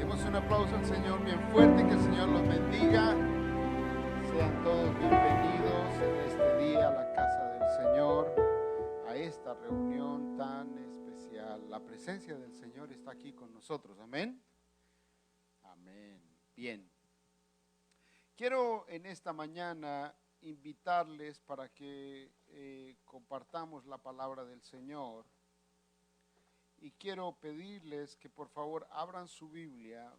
Demos un aplauso al Señor bien fuerte, que el Señor los bendiga. Sean todos bienvenidos en este día a la casa del Señor, a esta reunión tan especial. La presencia del Señor está aquí con nosotros, amén. Amén. Bien. Quiero en esta mañana invitarles para que compartamos la palabra del Señor. Y quiero pedirles que por favor abran su Biblia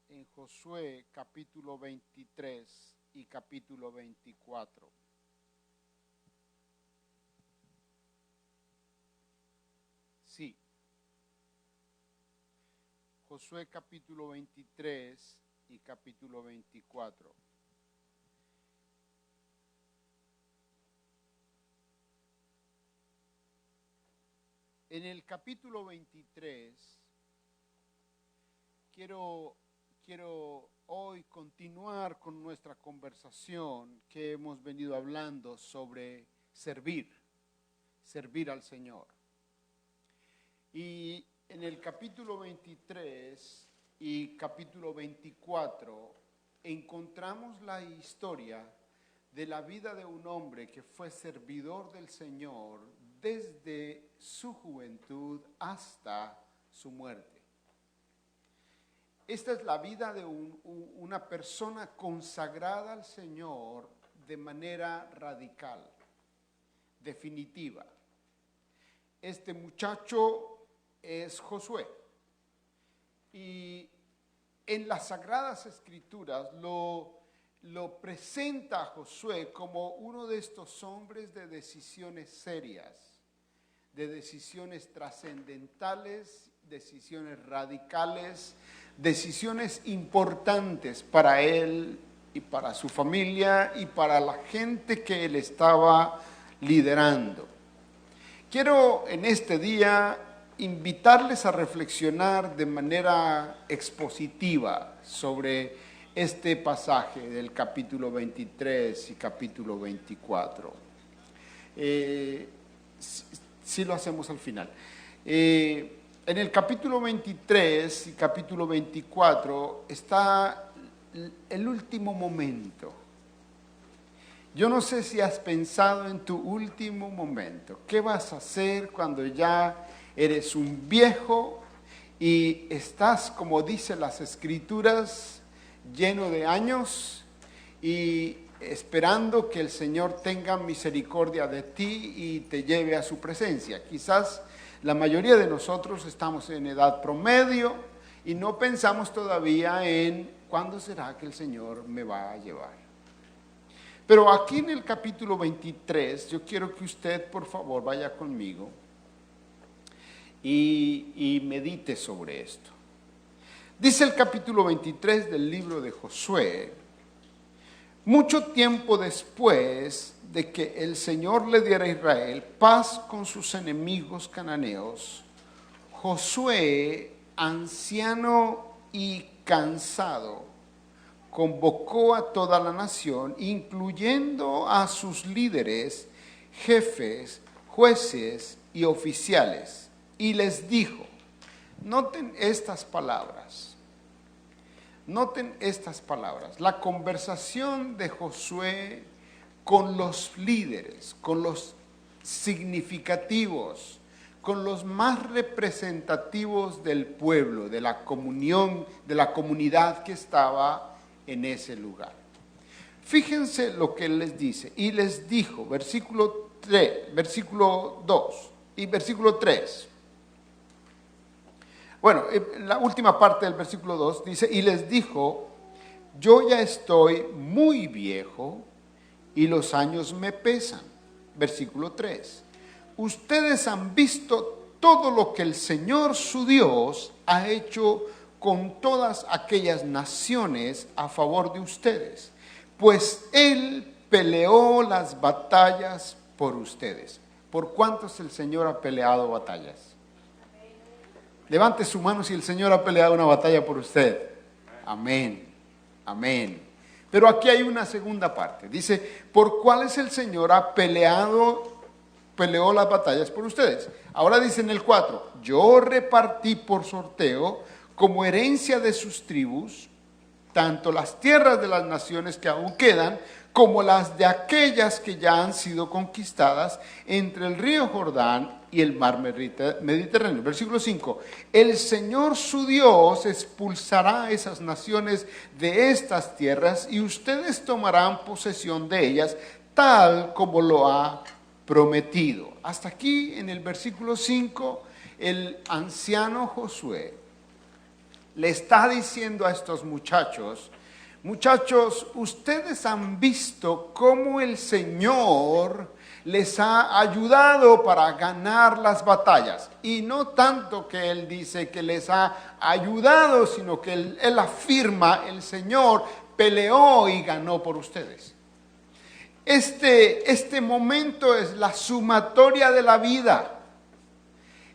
en Josué capítulo 23 y capítulo 24. Sí. Josué capítulo 23 y capítulo 24. En el capítulo 23 quiero hoy continuar con nuestra conversación que hemos venido hablando sobre servir al Señor. Y en el capítulo 23 y capítulo 24 encontramos la historia de la vida de un hombre que fue servidor del Señor desde su juventud hasta su muerte. Esta es la vida de una persona consagrada al Señor de manera radical, definitiva. Este muchacho es Josué. Y en las Sagradas Escrituras lo presenta a Josué como uno de estos hombres de decisiones serias, de decisiones trascendentales, decisiones radicales, decisiones importantes para él y para su familia y para la gente que él estaba liderando. Quiero en este día invitarles a reflexionar de manera expositiva sobre este pasaje del capítulo 23 y capítulo 24. Si lo hacemos al final. En el capítulo 23 y capítulo 24 está el último momento. Yo no sé si has pensado en tu último momento. ¿Qué vas a hacer cuando ya eres un viejo y estás, como dicen las Escrituras, lleno de años y esperando que el Señor tenga misericordia de ti y te lleve a su presencia? Quizás la mayoría de nosotros estamos en edad promedio y no pensamos todavía en cuándo será que el Señor me va a llevar. Pero aquí en el capítulo 23, yo quiero que usted por favor vaya conmigo y medite sobre esto. Dice el capítulo 23 del libro de Josué: mucho tiempo después de que el Señor le diera a Israel paz con sus enemigos cananeos, Josué, anciano y cansado, convocó a toda la nación, incluyendo a sus líderes, jefes, jueces y oficiales, y les dijo, noten estas palabras, la conversación de Josué con los líderes, con los significativos, con los más representativos del pueblo, de la comunión, de la comunidad que estaba en ese lugar. Fíjense lo que él les dice. Y les dijo, versículo 2 y versículo 3. Bueno, la última parte del versículo 2 dice, y les dijo, yo ya estoy muy viejo y los años me pesan. Versículo 3. Ustedes han visto todo lo que el Señor su Dios ha hecho con todas aquellas naciones a favor de ustedes, pues Él peleó las batallas por ustedes. ¿Por cuántos el Señor ha peleado batallas? Levante su mano si el Señor ha peleado una batalla por usted. Amén, amén. Pero aquí hay una segunda parte. Dice, ¿por cuáles el Señor ha peleó las batallas por ustedes? Ahora dice en el 4, yo repartí por sorteo como herencia de sus tribus, tanto las tierras de las naciones que aún quedan, como las de aquellas que ya han sido conquistadas entre el río Jordán y el mar Mediterráneo. Versículo 5. El Señor su Dios expulsará a esas naciones de estas tierras y ustedes tomarán posesión de ellas, tal como lo ha prometido. Hasta aquí en el versículo 5, el anciano Josué le está diciendo a estos muchachos: muchachos, ustedes han visto cómo el Señor les ha ayudado para ganar las batallas. Y no tanto que Él dice que les ha ayudado, sino que Él afirma: el Señor peleó y ganó por ustedes. Este momento es la sumatoria de la vida.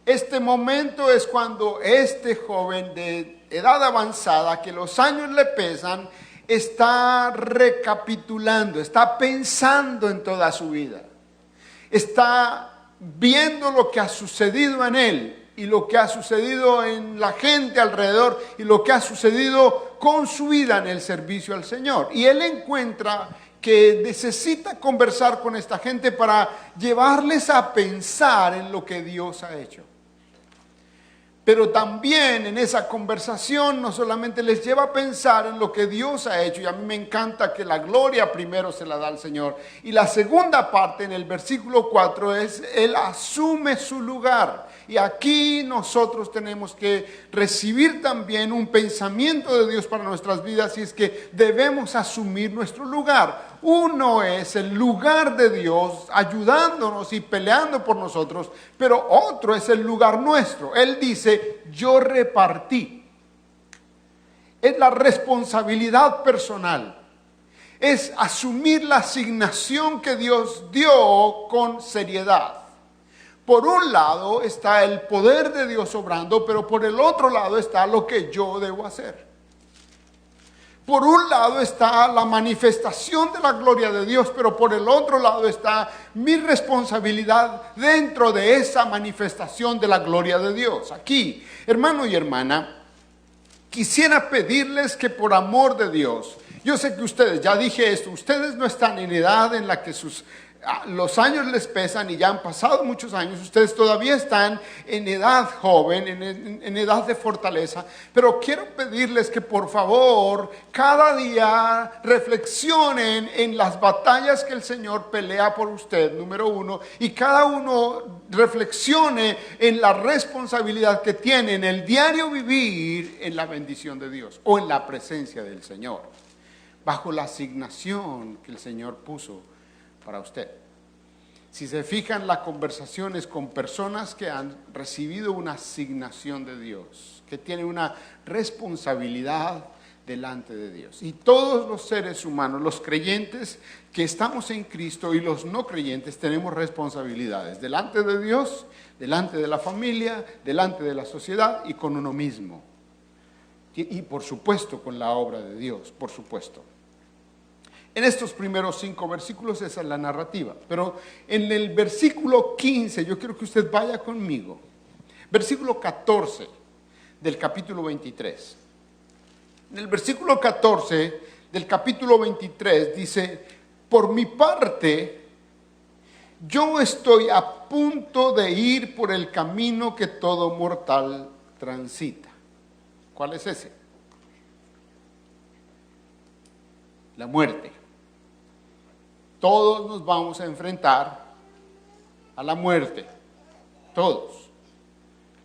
Este momento es cuando este joven de edad avanzada, que los años le pesan, está recapitulando, está pensando en toda su vida. Está viendo lo que ha sucedido en él y lo que ha sucedido en la gente alrededor y lo que ha sucedido con su vida en el servicio al Señor. Y él encuentra que necesita conversar con esta gente para llevarles a pensar en lo que Dios ha hecho. Pero también en esa conversación no solamente les lleva a pensar en lo que Dios ha hecho, y a mí me encanta que la gloria primero se la da al Señor. Y la segunda parte en el versículo 4 es: Él asume su lugar. Y aquí nosotros tenemos que recibir también un pensamiento de Dios para nuestras vidas, y es que debemos asumir nuestro lugar. Uno es el lugar de Dios ayudándonos y peleando por nosotros, pero otro es el lugar nuestro. Él dice: yo repartí. Es la responsabilidad personal. Es asumir la asignación que Dios dio con seriedad. Por un lado está el poder de Dios obrando, pero por el otro lado está lo que yo debo hacer. Por un lado está la manifestación de la gloria de Dios, pero por el otro lado está mi responsabilidad dentro de esa manifestación de la gloria de Dios. Aquí, hermano y hermana, quisiera pedirles que por amor de Dios, yo sé que ustedes, ya dije esto, ustedes no están en edad en la que los años les pesan y ya han pasado muchos años, ustedes todavía están en edad joven, en edad de fortaleza, pero quiero pedirles que por favor cada día reflexionen en las batallas que el Señor pelea por usted, número uno, y cada uno reflexione en la responsabilidad que tiene en el diario vivir en la bendición de Dios o en la presencia del Señor, bajo la asignación que el Señor puso para usted. Si se fijan, la conversación es con personas que han recibido una asignación de Dios, que tienen una responsabilidad delante de Dios. Y todos los seres humanos, los creyentes que estamos en Cristo y los no creyentes, tenemos responsabilidades delante de Dios, delante de la familia, delante de la sociedad y con uno mismo. Y por supuesto con la obra de Dios, por supuesto. En estos primeros 5 versículos esa es la narrativa, pero en el versículo 15, yo quiero que usted vaya conmigo, versículo 14 del capítulo 23. En el versículo 14 del capítulo 23 dice: por mi parte, yo estoy a punto de ir por el camino que todo mortal transita. ¿Cuál es ese? La muerte. Todos nos vamos a enfrentar a la muerte, todos,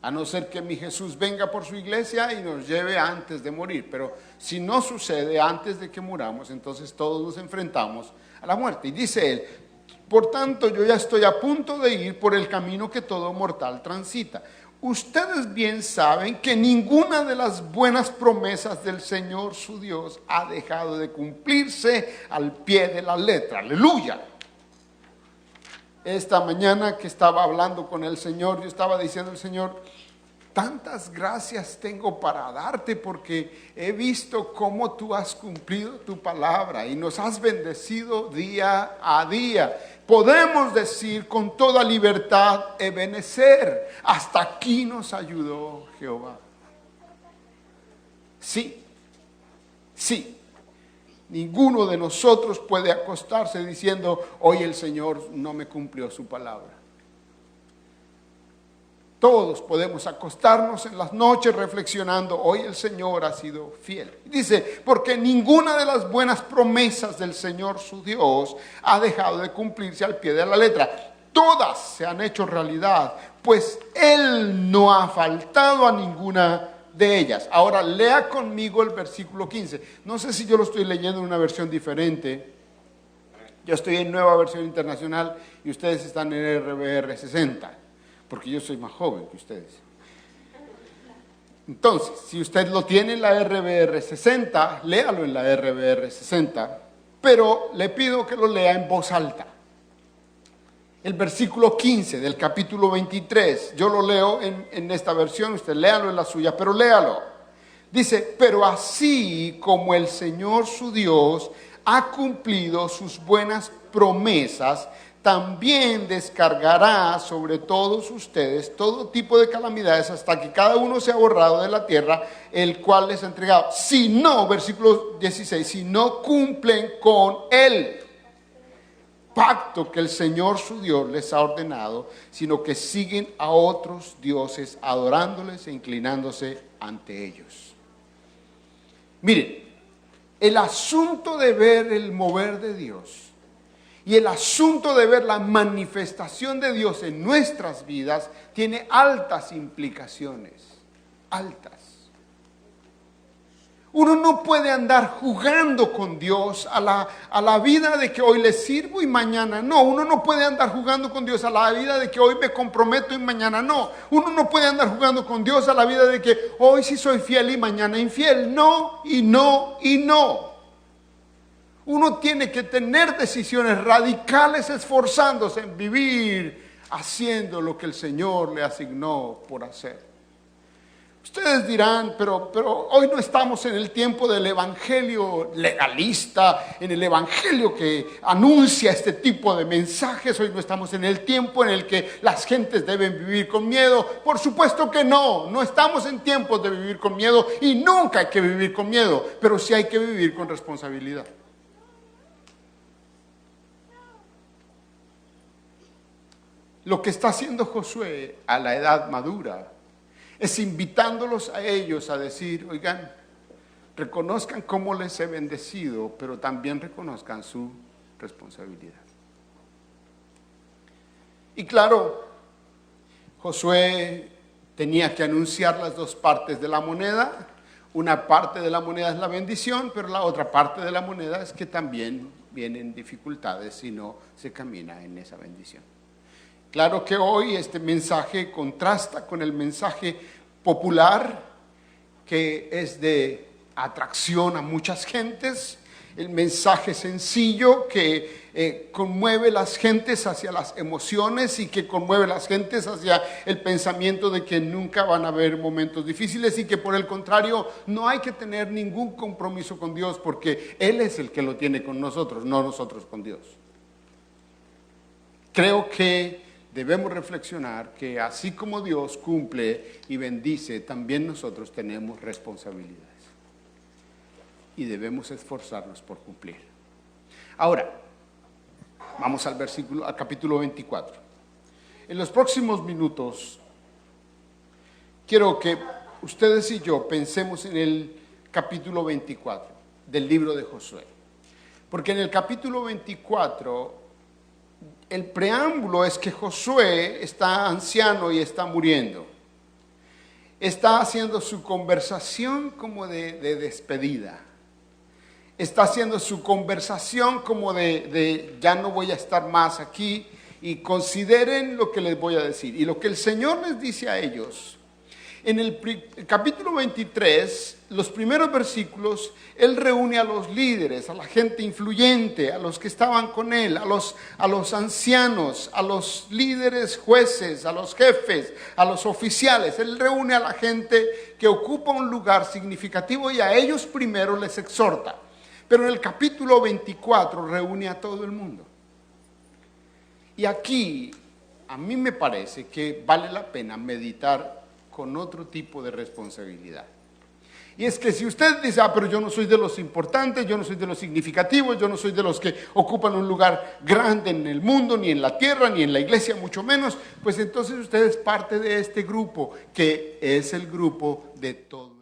a no ser que mi Jesús venga por su iglesia y nos lleve antes de morir, pero si no sucede antes de que muramos, entonces todos nos enfrentamos a la muerte. Y dice él: por tanto, yo ya estoy a punto de ir por el camino que todo mortal transita. Ustedes bien saben que ninguna de las buenas promesas del Señor su Dios ha dejado de cumplirse al pie de la letra. ¡Aleluya! Esta mañana que estaba hablando con el Señor, yo estaba diciendo al Señor: tantas gracias tengo para darte, porque he visto cómo tú has cumplido tu palabra y nos has bendecido día a día. Podemos decir con toda libertad: Ebenezer, hasta aquí nos ayudó Jehová. Sí, sí. Ninguno de nosotros puede acostarse diciendo, hoy el Señor no me cumplió su palabra. Todos podemos acostarnos en las noches reflexionando, hoy el Señor ha sido fiel. Dice, porque ninguna de las buenas promesas del Señor su Dios ha dejado de cumplirse al pie de la letra. Todas se han hecho realidad, pues Él no ha faltado a ninguna de ellas. Ahora lea conmigo el versículo 15. No sé si yo lo estoy leyendo en una versión diferente. Yo estoy en Nueva Versión Internacional y ustedes están en RBR 60, porque yo soy más joven que ustedes. Entonces, si usted lo tiene en la RBR 60, léalo en la RBR 60, pero le pido que lo lea en voz alta. El versículo 15 del capítulo 23, yo lo leo en esta versión, usted léalo en la suya, pero léalo. Dice, pero así como el Señor su Dios ha cumplido sus buenas promesas, también descargará sobre todos ustedes todo tipo de calamidades hasta que cada uno sea borrado de la tierra, el cual les ha entregado. Si no, versículo 16, si no cumplen con él pacto que el Señor su Dios les ha ordenado, sino que siguen a otros dioses adorándoles e inclinándose ante ellos. Miren, el asunto de ver el mover de Dios y el asunto de ver la manifestación de Dios en nuestras vidas tiene altas implicaciones, altas. Uno no puede andar jugando con Dios a la vida de que hoy le sirvo y mañana no. Uno no puede andar jugando con Dios a la vida de que hoy me comprometo y mañana no. Uno no puede andar jugando con Dios a la vida de que hoy sí soy fiel y mañana infiel. No, y no, y no. Uno tiene que tener decisiones radicales esforzándose en vivir haciendo lo que el Señor le asignó por hacer. Ustedes dirán, pero hoy no estamos en el tiempo del evangelio legalista, en el evangelio que anuncia este tipo de mensajes. Hoy no estamos en el tiempo en el que las gentes deben vivir con miedo. Por supuesto que no estamos en tiempos de vivir con miedo y nunca hay que vivir con miedo, pero sí hay que vivir con responsabilidad. Lo que está haciendo Josué a la edad madura es invitándolos a ellos a decir, oigan, reconozcan cómo les he bendecido, pero también reconozcan su responsabilidad. Y claro, Josué tenía que anunciar las dos partes de la moneda. Una parte de la moneda es la bendición, pero la otra parte de la moneda es que también vienen dificultades si no se camina en esa bendición. Claro que hoy este mensaje contrasta con el mensaje popular, que es de atracción a muchas gentes, el mensaje sencillo que conmueve las gentes hacia las emociones y que conmueve las gentes hacia el pensamiento de que nunca van a haber momentos difíciles y que por el contrario no hay que tener ningún compromiso con Dios porque Él es el que lo tiene con nosotros, no nosotros con Dios. Creo que debemos reflexionar que así como Dios cumple y bendice, también nosotros tenemos responsabilidades y debemos esforzarnos por cumplir. Ahora, vamos al capítulo 24. En los próximos minutos, quiero que ustedes y yo pensemos en el capítulo 24 del libro de Josué. Porque en el capítulo 24, el preámbulo es que Josué está anciano y está muriendo. Está haciendo su conversación como de despedida. Está haciendo su conversación como de ya no voy a estar más aquí y consideren lo que les voy a decir. Y lo que el Señor les dice a ellos, en el capítulo 23, los primeros versículos, Él reúne a los líderes, a la gente influyente, a los que estaban con Él, a los ancianos, a los líderes jueces, a los jefes, a los oficiales. Él reúne a la gente que ocupa un lugar significativo y a ellos primero les exhorta. Pero en el capítulo 24 reúne a todo el mundo. Y aquí, a mí me parece que vale la pena meditar con otro tipo de responsabilidad. Y es que si usted dice, pero yo no soy de los importantes, yo no soy de los significativos, yo no soy de los que ocupan un lugar grande en el mundo, ni en la tierra, ni en la iglesia, mucho menos, pues entonces usted es parte de este grupo, que es el grupo de todo.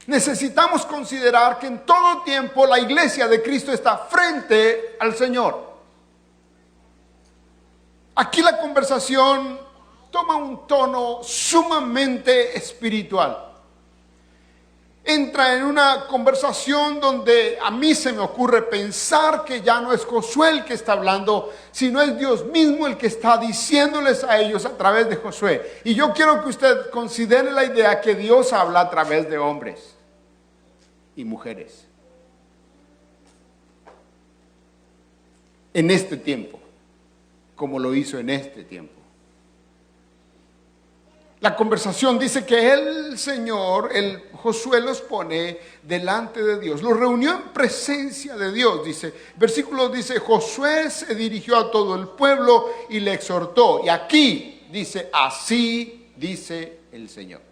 Necesitamos considerar que en todo tiempo la iglesia de Cristo está frente al Señor. Aquí la conversación toma un tono sumamente espiritual. Entra en una conversación donde a mí se me ocurre pensar que ya no es Josué el que está hablando, sino es Dios mismo el que está diciéndoles a ellos a través de Josué. Y yo quiero que usted considere la idea que Dios habla a través de hombres y mujeres en este tiempo, como lo hizo en este tiempo. La conversación dice que el Señor, el Josué, los pone delante de Dios, los reunió en presencia de Dios, dice. Versículo dice, Josué se dirigió a todo el pueblo y le exhortó. Y aquí dice, así dice el Señor.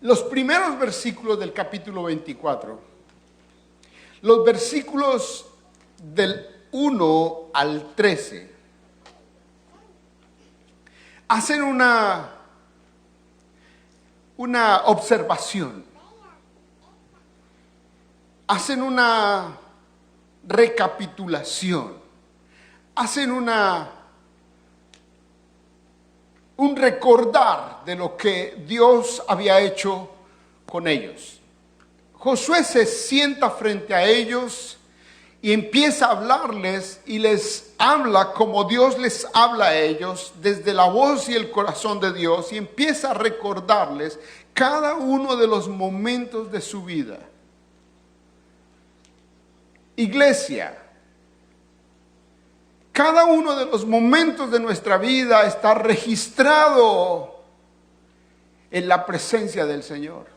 Los primeros versículos del capítulo 24, los versículos del 1 al 13, hacen una observación, hacen una recapitulación, hacen un recordar de lo que Dios había hecho con ellos. Josué se sienta frente a ellos y empieza a hablarles y les habla como Dios les habla a ellos, desde la voz y el corazón de Dios, y empieza a recordarles cada uno de los momentos de su vida. Iglesia, cada uno de los momentos de nuestra vida está registrado en la presencia del Señor.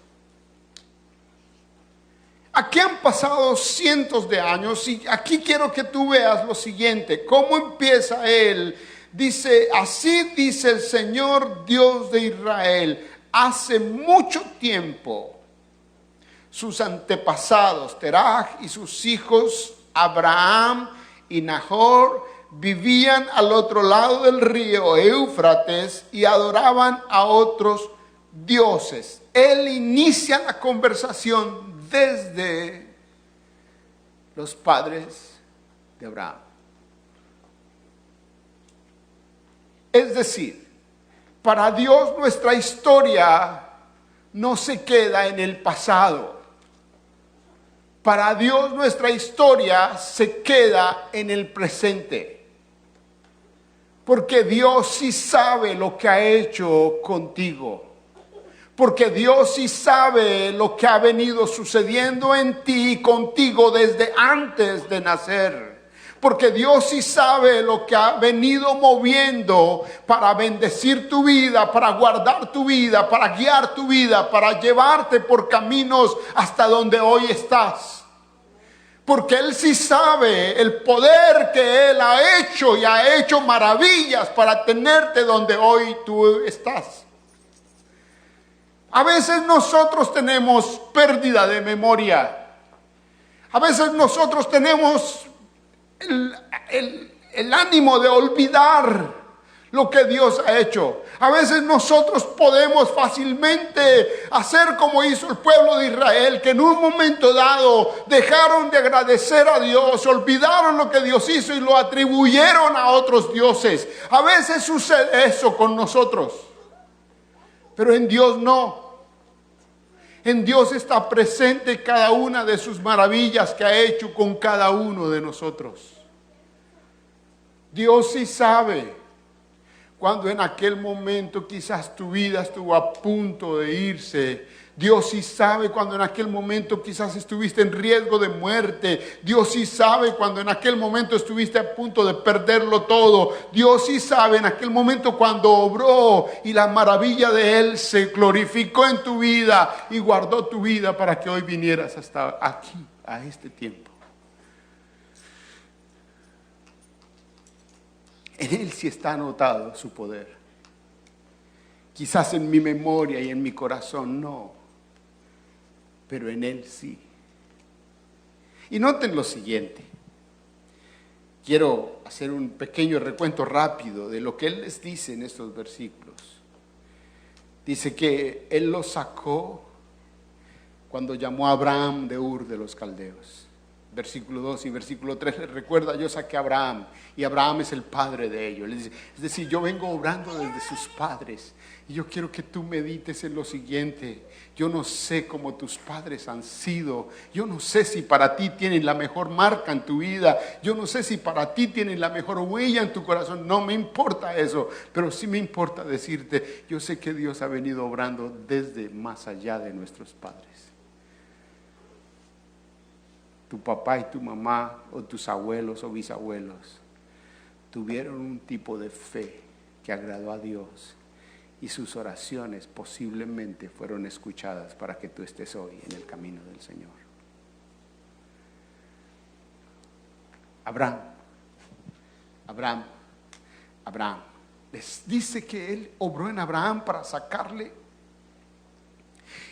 Aquí han pasado cientos de años y aquí quiero que tú veas lo siguiente. ¿Cómo empieza él? Dice, así dice el Señor Dios de Israel. Hace mucho tiempo, sus antepasados, Terach y sus hijos, Abraham y Nahor, vivían al otro lado del río Éufrates y adoraban a otros dioses. Él inicia la conversación desde los padres de Abraham. Es decir, para Dios nuestra historia no se queda en el pasado. Para Dios nuestra historia se queda en el presente. Porque Dios sí sabe lo que ha hecho contigo. Porque Dios sí sabe lo que ha venido sucediendo en ti y contigo desde antes de nacer. Porque Dios sí sabe lo que ha venido moviendo para bendecir tu vida, para guardar tu vida, para guiar tu vida, para llevarte por caminos hasta donde hoy estás. Porque Él sí sabe el poder que Él ha hecho y ha hecho maravillas para tenerte donde hoy tú estás. A veces nosotros tenemos pérdida de memoria. A veces nosotros tenemos el ánimo de olvidar lo que Dios ha hecho. A veces nosotros podemos fácilmente hacer como hizo el pueblo de Israel, que en un momento dado dejaron de agradecer a Dios, olvidaron lo que Dios hizo y lo atribuyeron a otros dioses. A veces sucede eso con nosotros, pero en Dios no. En Dios está presente cada una de sus maravillas que ha hecho con cada uno de nosotros. Dios sí sabe cuando en aquel momento quizás tu vida estuvo a punto de irse. Dios sí sabe cuando en aquel momento quizás estuviste en riesgo de muerte. Dios sí sabe cuando en aquel momento estuviste a punto de perderlo todo. Dios sí sabe en aquel momento cuando obró y la maravilla de Él se glorificó en tu vida y guardó tu vida para que hoy vinieras hasta aquí, a este tiempo. En Él sí está anotado su poder. Quizás en mi memoria y en mi corazón no, pero en Él sí. Y noten lo siguiente. Quiero hacer un pequeño recuento rápido de lo que Él les dice en estos versículos. Dice que Él los sacó cuando llamó a Abraham de Ur de los Caldeos. Versículo 2 y versículo 3 les recuerda: yo saqué a Abraham y Abraham es el padre de ellos. Es decir, yo vengo obrando desde sus padres y yo quiero que tú medites en lo siguiente. Yo no sé cómo tus padres han sido, yo no sé si para ti tienen la mejor marca en tu vida, yo no sé si para ti tienen la mejor huella en tu corazón, no me importa eso, pero sí me importa decirte, yo sé que Dios ha venido obrando desde más allá de nuestros padres. Tu papá y tu mamá o tus abuelos o bisabuelos tuvieron un tipo de fe que agradó a Dios y sus oraciones posiblemente fueron escuchadas para que tú estés hoy en el camino del Señor. Abraham les dice que Él obró en Abraham para sacarle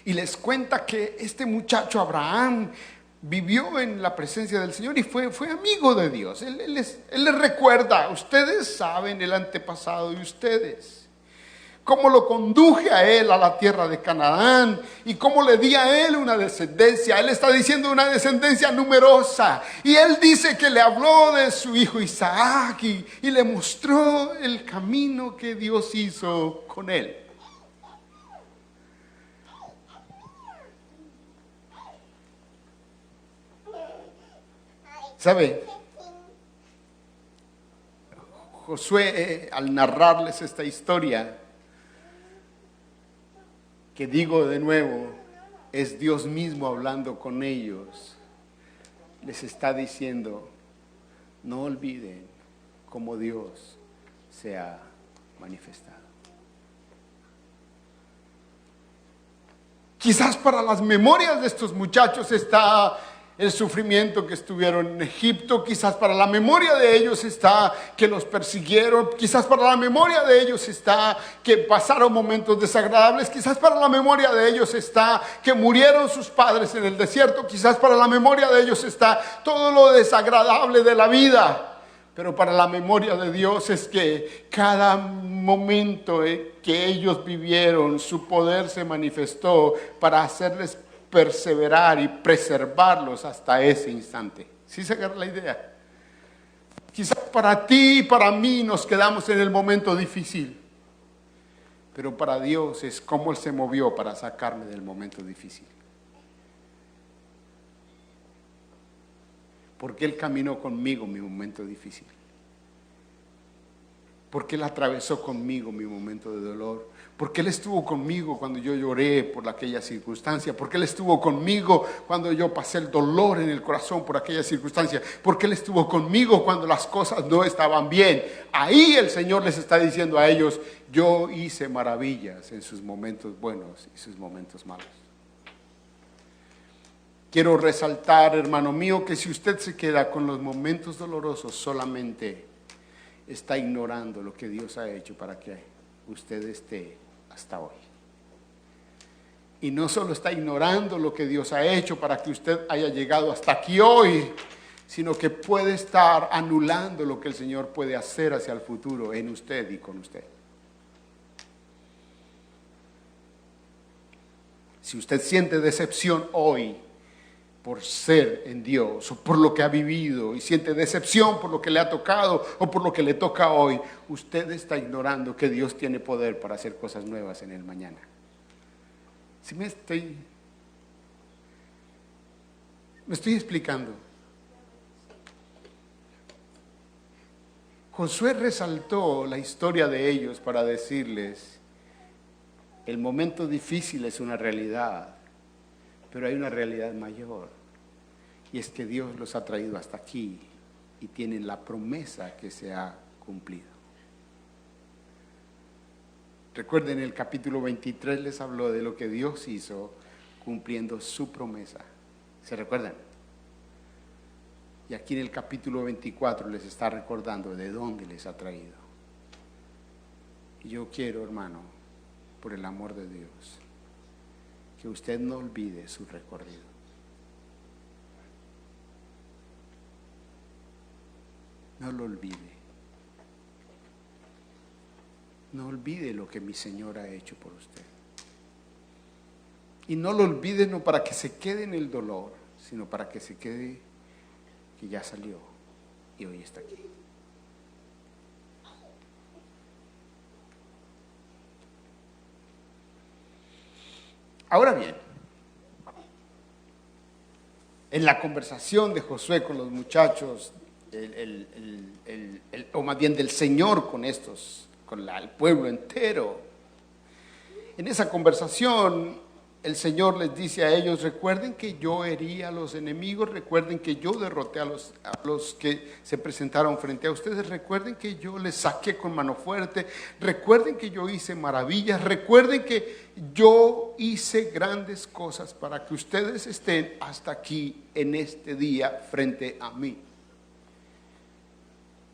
y les cuenta que este muchacho Abraham vivió en la presencia del Señor y fue amigo de Dios. Él les recuerda: ustedes saben el antepasado de ustedes, cómo lo conduje a él a la tierra de Canaán y cómo le di a él una descendencia. Él está diciendo una descendencia numerosa y él dice que le habló de su hijo Isaac y le mostró el camino que Dios hizo con él. ¿Sabe? Josué, al narrarles esta historia, que digo de nuevo, es Dios mismo hablando con ellos, les está diciendo: no olviden cómo Dios se ha manifestado. Quizás para las memorias de estos muchachos está el sufrimiento que estuvieron en Egipto, quizás para la memoria de ellos está que los persiguieron, quizás para la memoria de ellos está que pasaron momentos desagradables, quizás para la memoria de ellos está que murieron sus padres en el desierto, quizás para la memoria de ellos está todo lo desagradable de la vida. Pero para la memoria de Dios es que cada momento que ellos vivieron, su poder se manifestó para hacerles perseverar y preservarlos hasta ese instante. ¿Sí se agarra la idea? Quizás para ti y para mí nos quedamos en el momento difícil, pero para Dios es cómo Él se movió para sacarme del momento difícil. Porque Él caminó conmigo mi momento difícil. Porque Él atravesó conmigo mi momento de dolor. Porque Él estuvo conmigo cuando yo lloré por aquella circunstancia. Porque Él estuvo conmigo cuando yo pasé el dolor en el corazón por aquella circunstancia. Porque Él estuvo conmigo cuando las cosas no estaban bien. Ahí el Señor les está diciendo a ellos: yo hice maravillas en sus momentos buenos y sus momentos malos. Quiero resaltar, hermano mío, que si usted se queda con los momentos dolorosos, solamente está ignorando lo que Dios ha hecho para que usted esté hasta hoy. Y no solo está ignorando lo que Dios ha hecho para que usted haya llegado hasta aquí hoy, sino que puede estar anulando lo que el Señor puede hacer hacia el futuro en usted y con usted. Si usted siente decepción hoy por ser en Dios o por lo que ha vivido y siente decepción por lo que le ha tocado o por lo que le toca hoy, usted está ignorando que Dios tiene poder para hacer cosas nuevas en el mañana. ¿Sí me estoy explicando? Josué resaltó la historia de ellos para decirles, el momento difícil es una realidad, pero hay una realidad mayor, y es que Dios los ha traído hasta aquí y tienen la promesa que se ha cumplido. Recuerden, el capítulo 23 les habló de lo que Dios hizo cumpliendo su promesa. ¿Se recuerdan? Y aquí en el capítulo 24 les está recordando de dónde les ha traído. Y yo quiero, hermano, por el amor de Dios, que usted no olvide su recorrido. No lo olvide. No olvide lo que mi Señor ha hecho por usted. Y no lo olvide no para que se quede en el dolor, sino para que se quede que ya salió y hoy está aquí. Ahora bien, en la conversación de Josué con los muchachos, o más bien del Señor con estos, con el pueblo entero, en esa conversación el Señor les dice a ellos, recuerden que yo herí a los enemigos, recuerden que yo derroté a los que se presentaron frente a ustedes, recuerden que yo les saqué con mano fuerte, recuerden que yo hice maravillas, recuerden que yo hice grandes cosas para que ustedes estén hasta aquí en este día frente a mí.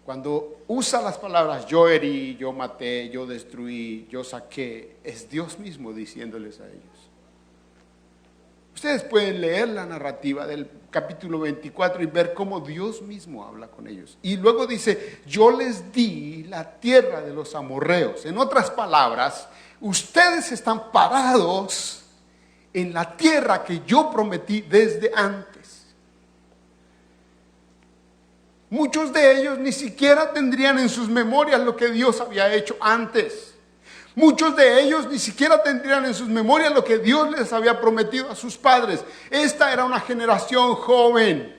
Cuando usa las palabras yo herí, yo maté, yo destruí, yo saqué, es Dios mismo diciéndoles a ellos. Ustedes pueden leer la narrativa del capítulo 24 y ver cómo Dios mismo habla con ellos. Y luego dice, yo les di la tierra de los amorreos. En otras palabras, ustedes están parados en la tierra que yo prometí desde antes. Muchos de ellos ni siquiera tendrían en sus memorias lo que Dios había hecho antes. Muchos de ellos ni siquiera tendrían en sus memorias lo que Dios les había prometido a sus padres. Esta era una generación joven.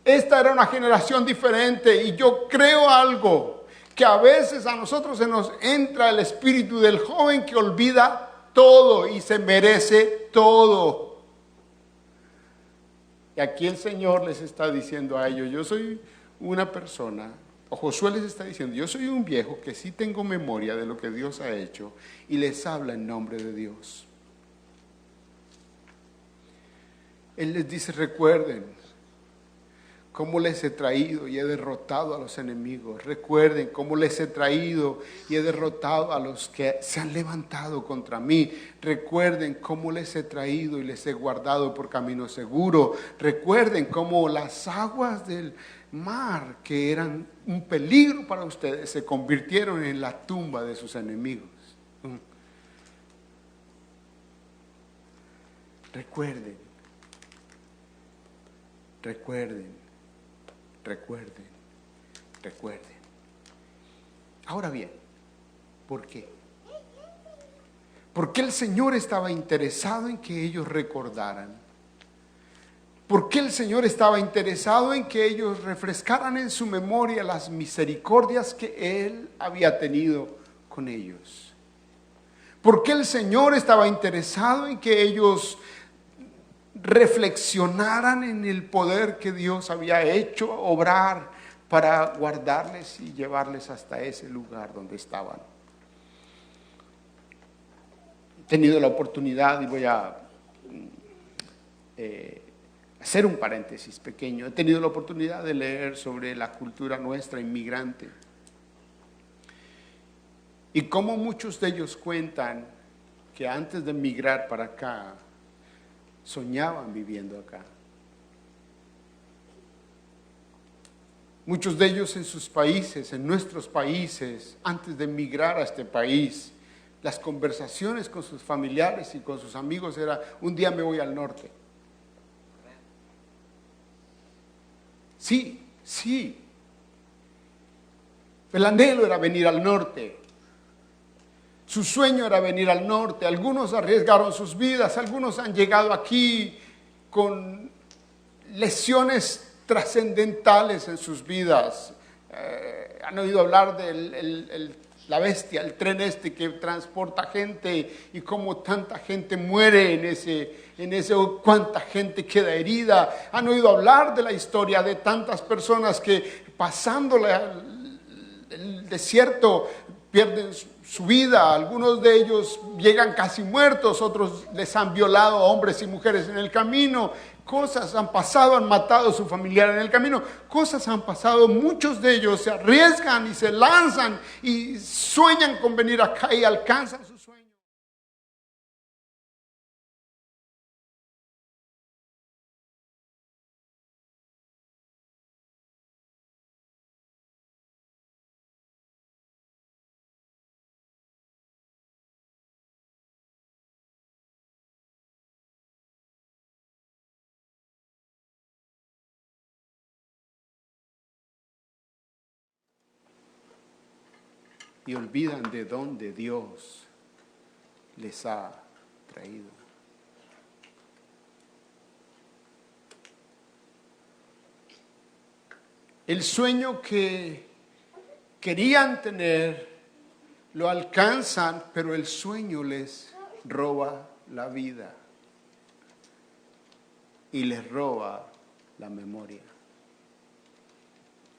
Esta era una generación diferente. Y yo creo algo, que a veces a nosotros se nos entra el espíritu del joven que olvida todo y se merece todo. Y aquí el Señor les está diciendo a ellos, yo soy una persona, o Josué les está diciendo, yo soy un viejo que sí tengo memoria de lo que Dios ha hecho y les habla en nombre de Dios. Él les dice, recuerden cómo les he traído y he derrotado a los enemigos. Recuerden cómo les he traído y he derrotado a los que se han levantado contra mí. Recuerden cómo les he traído y les he guardado por camino seguro. Recuerden cómo las aguas del mar, que eran un peligro para ustedes, se convirtieron en la tumba de sus enemigos. Recuerden, recuerden, recuerden, recuerden. Ahora bien, ¿por qué? ¿Por qué el Señor estaba interesado en que ellos recordaran? ¿Por qué el Señor estaba interesado en que ellos refrescaran en su memoria las misericordias que Él había tenido con ellos? ¿Por qué el Señor estaba interesado en que ellos reflexionaran en el poder que Dios había hecho obrar para guardarles y llevarles hasta ese lugar donde estaban? He tenido la oportunidad, y voy a hacer un paréntesis pequeño, he tenido la oportunidad de leer sobre la cultura nuestra inmigrante y cómo muchos de ellos cuentan que antes de emigrar para acá soñaban viviendo acá. Muchos de ellos en sus países, en nuestros países, antes de emigrar a este país, las conversaciones con sus familiares y con sus amigos era: un día me voy al norte. Sí, sí. El anhelo era venir al norte. Su sueño era venir al norte. Algunos arriesgaron sus vidas, algunos han llegado aquí con lesiones trascendentales en sus vidas. Han oído hablar de la bestia, el tren este que transporta gente, y cómo tanta gente muere en ese, cuánta gente queda herida. Han oído hablar de la historia de tantas personas que pasando el desierto pierden su vida. Algunos de ellos llegan casi muertos, otros les han violado a hombres y mujeres en el camino. Cosas han pasado, han matado a su familiar en el camino. Cosas han pasado, muchos de ellos se arriesgan y se lanzan y sueñan con venir acá y alcanzan su sueño. Y olvidan de dónde Dios les ha traído. El sueño que querían tener lo alcanzan, pero el sueño les roba la vida y les roba la memoria.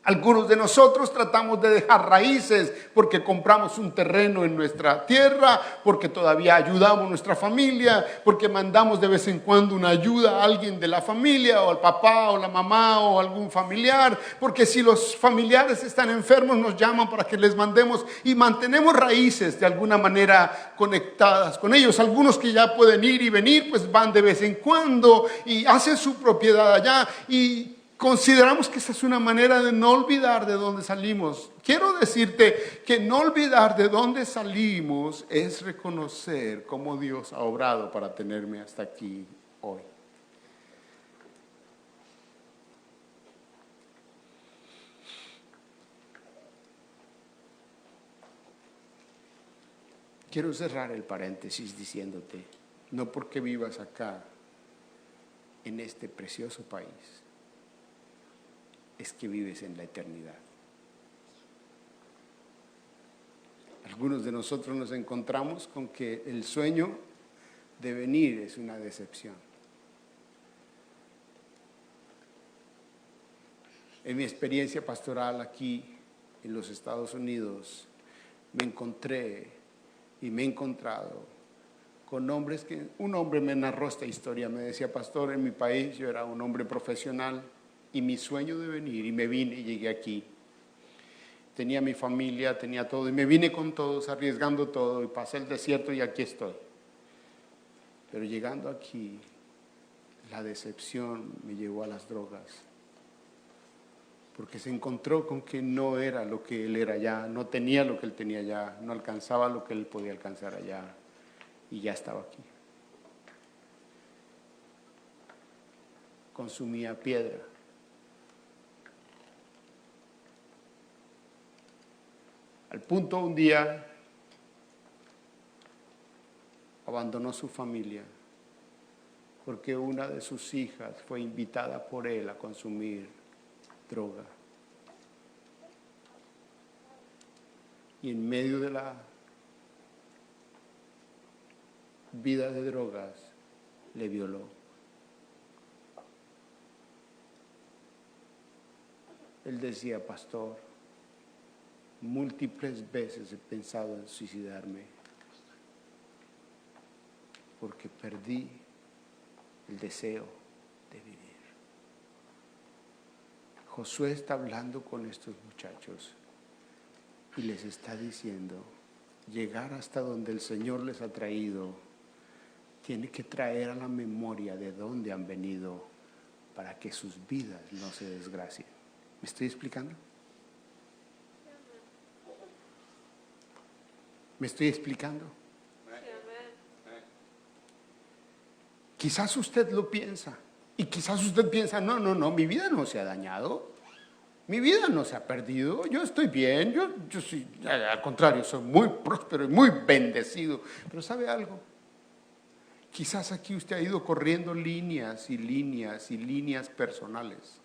Algunos de nosotros tratamos de dejar raíces porque compramos un terreno en nuestra tierra, porque todavía ayudamos a nuestra familia, porque mandamos de vez en cuando una ayuda a alguien de la familia, o al papá o la mamá o algún familiar, porque si los familiares están enfermos nos llaman para que les mandemos, y mantenemos raíces de alguna manera conectadas con ellos. Algunos que ya pueden ir y venir, pues van de vez en cuando y hacen su propiedad allá, y consideramos que esa es una manera de no olvidar de dónde salimos. Quiero decirte que no olvidar de dónde salimos es reconocer cómo Dios ha obrado para tenerme hasta aquí hoy. Quiero cerrar el paréntesis diciéndote: no porque vivas acá, en este precioso país, es que vives en la eternidad. Algunos de nosotros nos encontramos con que el sueño de venir es una decepción. En mi experiencia pastoral aquí en los Estados Unidos, me encontré y me he encontrado con hombres que, un hombre me narró esta historia, me decía: pastor, en mi país yo era un hombre profesional y mi sueño de venir, y me vine y llegué aquí. Tenía mi familia, tenía todo, y me vine con todos, arriesgando todo, y pasé el desierto y aquí estoy. Pero llegando aquí, la decepción me llevó a las drogas, porque se encontró con que no era lo que él era allá, no tenía lo que él tenía allá, no alcanzaba lo que él podía alcanzar allá, y ya estaba aquí. Consumía piedra. Al punto, un día abandonó su familia porque una de sus hijas fue invitada por él a consumir droga. Y en medio de la vida de drogas le violó. Él decía: pastor, múltiples veces he pensado en suicidarme porque perdí el deseo de vivir. Josué está hablando con estos muchachos y les está diciendo: llegar hasta donde el Señor les ha traído, tiene que traer a la memoria de dónde han venido para que sus vidas no se desgracien. ¿Me estoy explicando? ¿Me estoy explicando? Quizás usted lo piensa. Y quizás usted piensa, no, mi vida no se ha dañado. Mi vida no se ha perdido. Yo estoy bien. Yo soy, al contrario, soy muy próspero y muy bendecido. Pero ¿sabe algo? Quizás aquí usted ha ido corriendo líneas y líneas y líneas personales.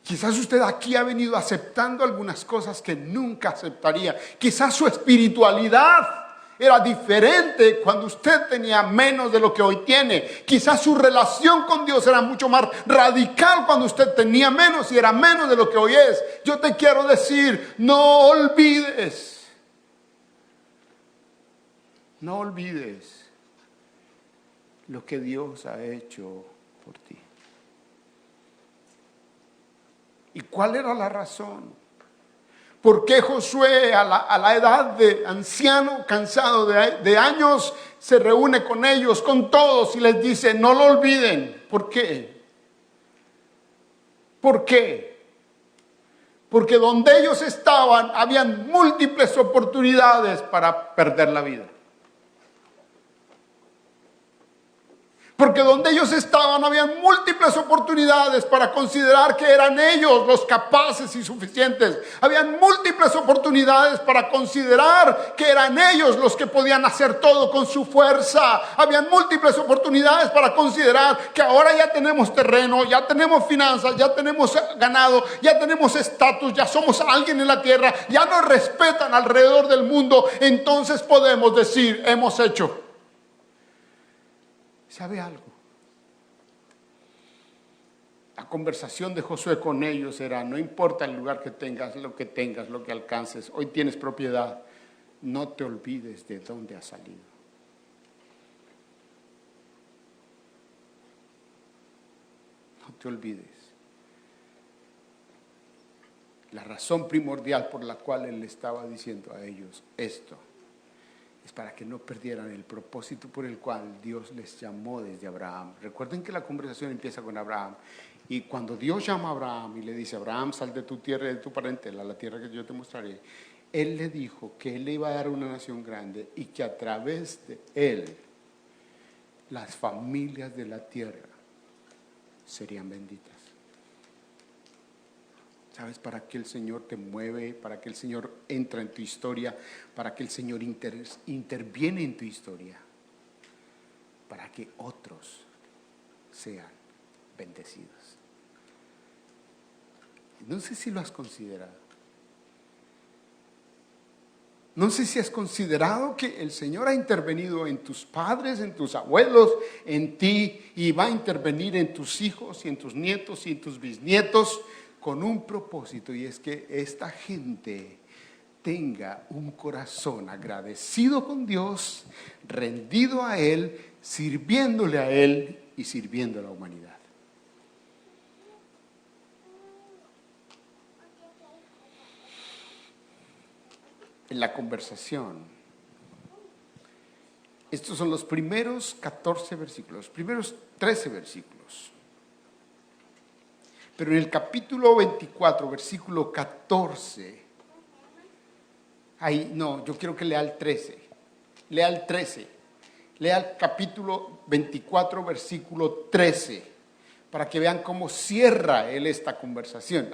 Quizás usted aquí ha venido aceptando algunas cosas que nunca aceptaría. Quizás su espiritualidad era diferente cuando usted tenía menos de lo que hoy tiene. Quizás su relación con Dios era mucho más radical cuando usted tenía menos y era menos de lo que hoy es. Yo te quiero decir, no olvides lo que Dios ha hecho por ti. ¿Y cuál era la razón? ¿Por qué Josué a la edad de anciano, cansado de años, se reúne con ellos, con todos y les dice, no lo olviden? ¿Por qué? ¿Por qué? Porque donde ellos estaban, habían múltiples oportunidades para perder la vida. Porque donde ellos estaban había múltiples oportunidades para considerar que eran ellos los capaces y suficientes. Habían múltiples oportunidades para considerar que eran ellos los que podían hacer todo con su fuerza. Habían múltiples oportunidades para considerar que ahora ya tenemos terreno, ya tenemos finanzas, ya tenemos ganado, ya tenemos estatus, ya somos alguien en la tierra, ya nos respetan alrededor del mundo. Entonces podemos decir, hemos hecho. ¿Sabe algo? La conversación de Josué con ellos era, no importa el lugar que tengas, lo que alcances, hoy tienes propiedad, no te olvides de dónde has salido. No te olvides. La razón primordial por la cual él le estaba diciendo a ellos esto es para que no perdieran el propósito por el cual Dios les llamó desde Abraham. Recuerden que la conversación empieza con Abraham. Y cuando Dios llama a Abraham y le dice, Abraham, sal de tu tierra y de tu parentela, a la tierra que yo te mostraré, Él le dijo que Él le iba a dar una nación grande y que a través de Él, las familias de la tierra serían benditas. ¿Sabes para qué el Señor te mueve? ¿Para qué el Señor entra en tu historia? ¿Para qué el Señor interviene en tu historia? Para que otros sean bendecidos. No sé si lo has considerado. No sé si has considerado que el Señor ha intervenido en tus padres, en tus abuelos, en ti, y va a intervenir en tus hijos y en tus nietos y en tus bisnietos, con un propósito, y es que esta gente tenga un corazón agradecido con Dios, rendido a Él, sirviéndole a Él y sirviendo a la humanidad. En la conversación, estos son los primeros 14 versículos, los primeros 13 versículos. Pero en el capítulo 24, versículo 14, ahí, no, yo quiero que lea el 13. Lea el 13. Lea el capítulo 24, versículo 13, para que vean cómo cierra él esta conversación.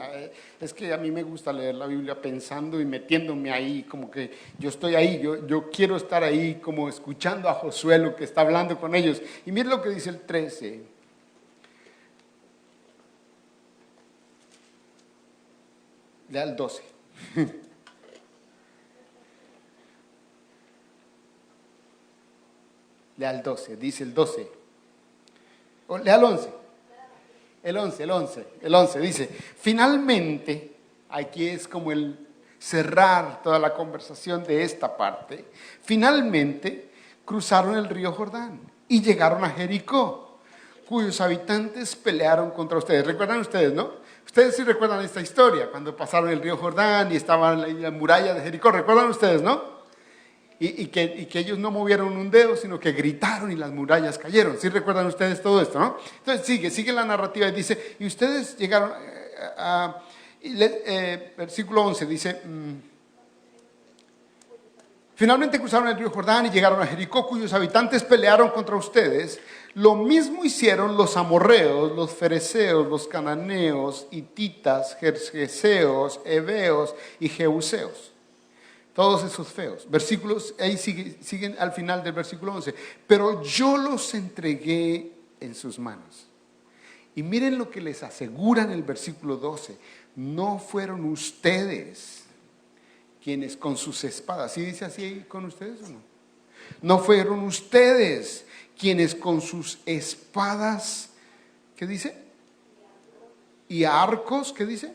Es que a mí me gusta leer la Biblia pensando y metiéndome ahí, como que yo estoy ahí, yo quiero estar ahí como escuchando a Josué lo que está hablando con ellos. Y miren lo que dice el 13. Lea el 12. Lea el 12, dice el 12. Lea el 11. El 11 dice, finalmente, aquí es como el cerrar toda la conversación de esta parte, finalmente cruzaron el río Jordán y llegaron a Jericó, cuyos habitantes pelearon contra ustedes. ¿Recuerdan ustedes, no? Ustedes sí recuerdan esta historia, cuando pasaron el río Jordán y estaban en la muralla de Jericó. ¿Recuerdan ustedes, no? Y que ellos no movieron un dedo, sino que gritaron y las murallas cayeron. ¿Sí recuerdan ustedes todo esto, no? Entonces sigue la narrativa y dice, y ustedes llegaron Versículo 11 dice, finalmente cruzaron el río Jordán y llegaron a Jericó, cuyos habitantes pelearon contra ustedes. Lo mismo hicieron los amorreos, los fereceos, los cananeos, hititas, gergeseos, heveos y jebuseos. Todos esos feos. Versículos, ahí siguen al final del versículo 11. Pero yo los entregué en sus manos. Y miren lo que les asegura en el versículo 12. No fueron ustedes quienes con sus espadas, ¿sí dice así con ustedes o no? No fueron ustedes quienes con sus espadas, ¿qué dice? Y arcos, ¿qué dice?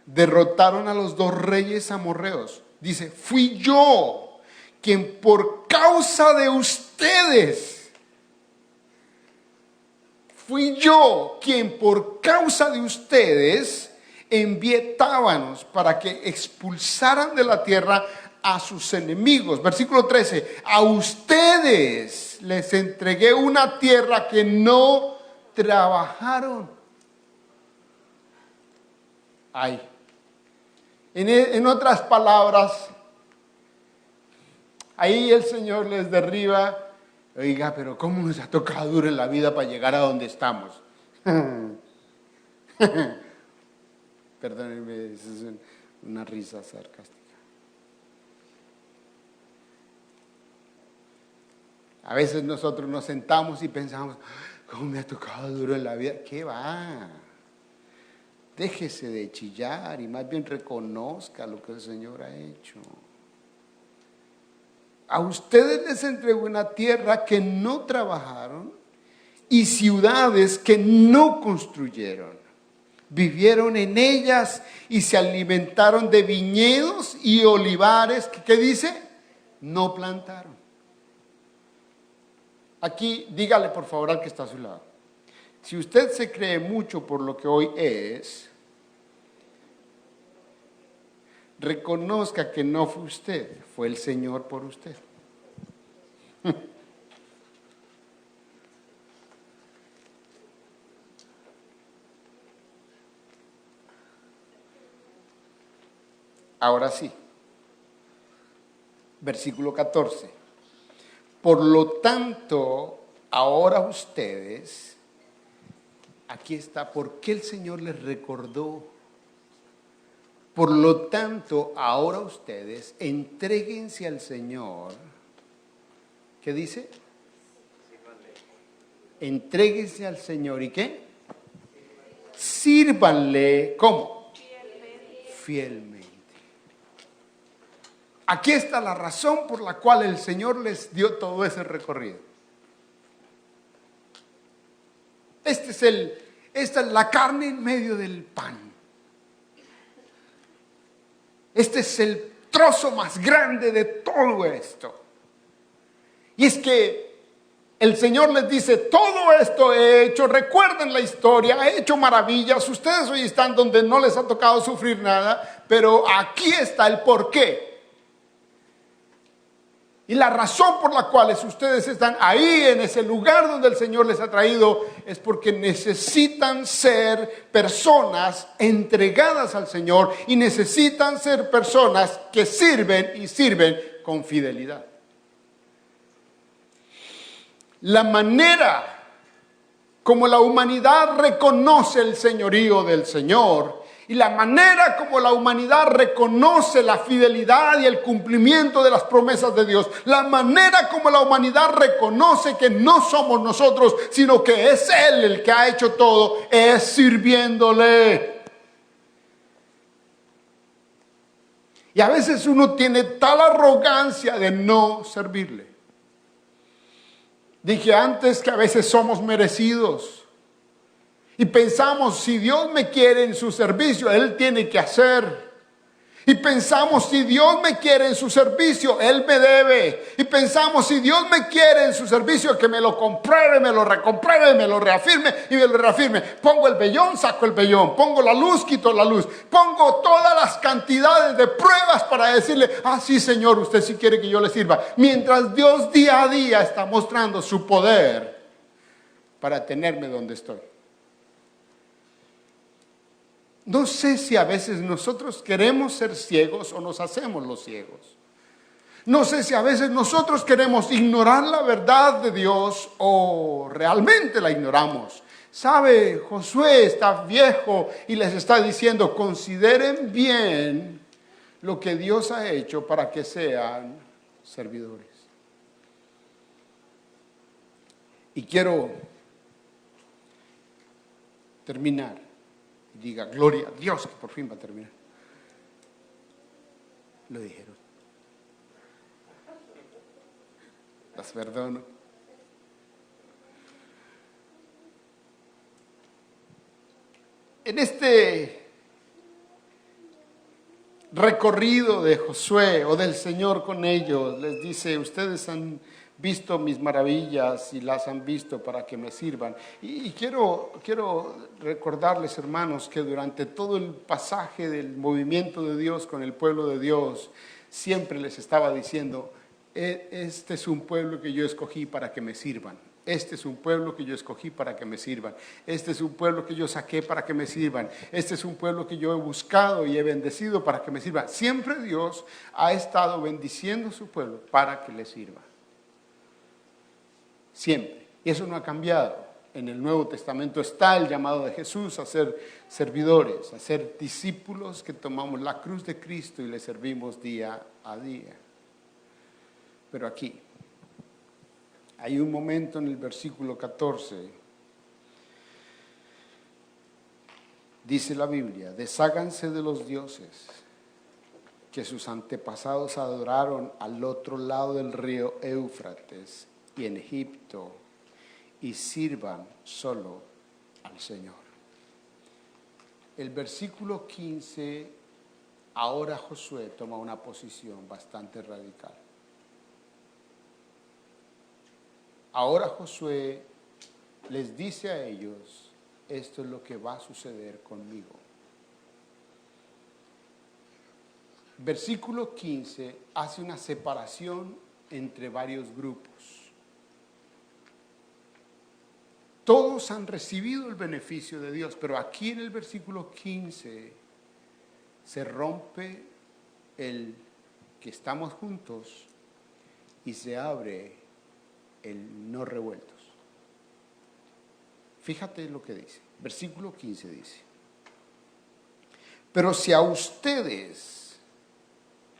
Derrotaron a los dos reyes amorreos. Dice, fui yo quien por causa de ustedes, fui yo quien por causa de ustedes envié tábanos para que expulsaran de la tierra a sus enemigos. Versículo 13, a ustedes les entregué una tierra que no trabajaron. Ay. En otras palabras, ahí el Señor les derriba. Oiga, pero ¿cómo nos ha tocado duro en la vida para llegar a donde estamos? Perdónenme, es una risa sarcástica. A veces nosotros nos sentamos y pensamos, ¿cómo me ha tocado duro en la vida? ¿Qué va? Déjese de chillar y más bien reconozca lo que el Señor ha hecho. A ustedes les entregó una tierra que no trabajaron y ciudades que no construyeron. Vivieron en ellas y se alimentaron de viñedos y olivares. ¿Qué dice? No plantaron. Aquí dígale por favor al que está a su lado. Si usted se cree mucho por lo que hoy es, reconozca que no fue usted, fue el Señor por usted. Ahora sí, versículo 14. Por lo tanto, ahora ustedes, aquí está, ¿por qué el Señor les recordó? Por lo tanto, ahora ustedes, entréguense al Señor. ¿Qué dice? Entréguense al Señor, ¿y qué? Sírvanle, ¿cómo? Fielmente. Aquí está la razón por la cual el Señor les dio todo ese recorrido. Esta es la carne en medio del pan. Este es el trozo más grande de todo esto. Y es que el Señor les dice, todo esto he hecho, recuerden la historia, he hecho maravillas, ustedes hoy están donde no les ha tocado sufrir nada, pero aquí está el porqué. Y la razón por la cual ustedes están ahí en ese lugar donde el Señor les ha traído es porque necesitan ser personas entregadas al Señor y necesitan ser personas que sirven y sirven con fidelidad. La manera como la humanidad reconoce el señorío del Señor y la manera como la humanidad reconoce la fidelidad y el cumplimiento de las promesas de Dios, la manera como la humanidad reconoce que no somos nosotros, sino que es Él el que ha hecho todo, es sirviéndole. Y a veces uno tiene tal arrogancia de no servirle. Dije antes que a veces somos merecidos. Y pensamos, si Dios me quiere en su servicio, Él tiene que hacer. Y pensamos, si Dios me quiere en su servicio, Él me debe. Y pensamos, si Dios me quiere en su servicio, que me lo compruebe, me lo recompruebe, me lo reafirme y me lo reafirme. Pongo el vellón, saco el vellón. Pongo la luz, quito la luz. Pongo todas las cantidades de pruebas para decirle, sí Señor, usted sí quiere que yo le sirva. Mientras Dios día a día está mostrando su poder para tenerme donde estoy. No sé si a veces nosotros queremos ser ciegos o nos hacemos los ciegos. No sé si a veces nosotros queremos ignorar la verdad de Dios o realmente la ignoramos. Sabe, Josué está viejo y les está diciendo, consideren bien lo que Dios ha hecho para que sean servidores. Y quiero terminar. Diga, gloria a Dios, que por fin va a terminar. Lo dijeron. Las perdono. En este recorrido de Josué o del Señor con ellos, les dice, ustedes han visto mis maravillas y las han visto para que me sirvan. Y quiero recordarles, hermanos, que durante todo el pasaje del movimiento de Dios con el pueblo de Dios, siempre les estaba diciendo, este es un pueblo que yo escogí para que me sirvan. Este es un pueblo que yo escogí para que me sirvan. Este es un pueblo que yo saqué para que me sirvan. Este es un pueblo que yo he buscado y he bendecido para que me sirvan. Siempre Dios ha estado bendiciendo a su pueblo para que le sirva. Siempre. Y eso no ha cambiado. En el Nuevo Testamento está el llamado de Jesús a ser servidores, a ser discípulos que tomamos la cruz de Cristo y le servimos día a día. Pero aquí hay un momento en el versículo 14, dice la Biblia, desháganse de los dioses que sus antepasados adoraron al otro lado del río Éufrates y en Egipto, y sirvan solo al Señor. El versículo 15, ahora Josué toma una posición bastante radical. Ahora Josué les dice a ellos, esto es lo que va a suceder conmigo. Versículo 15 hace una separación entre varios grupos. Todos han recibido el beneficio de Dios, pero aquí en el versículo 15 se rompe el que estamos juntos y se abre el no revueltos. Fíjate lo que dice. Versículo 15 dice, pero si a ustedes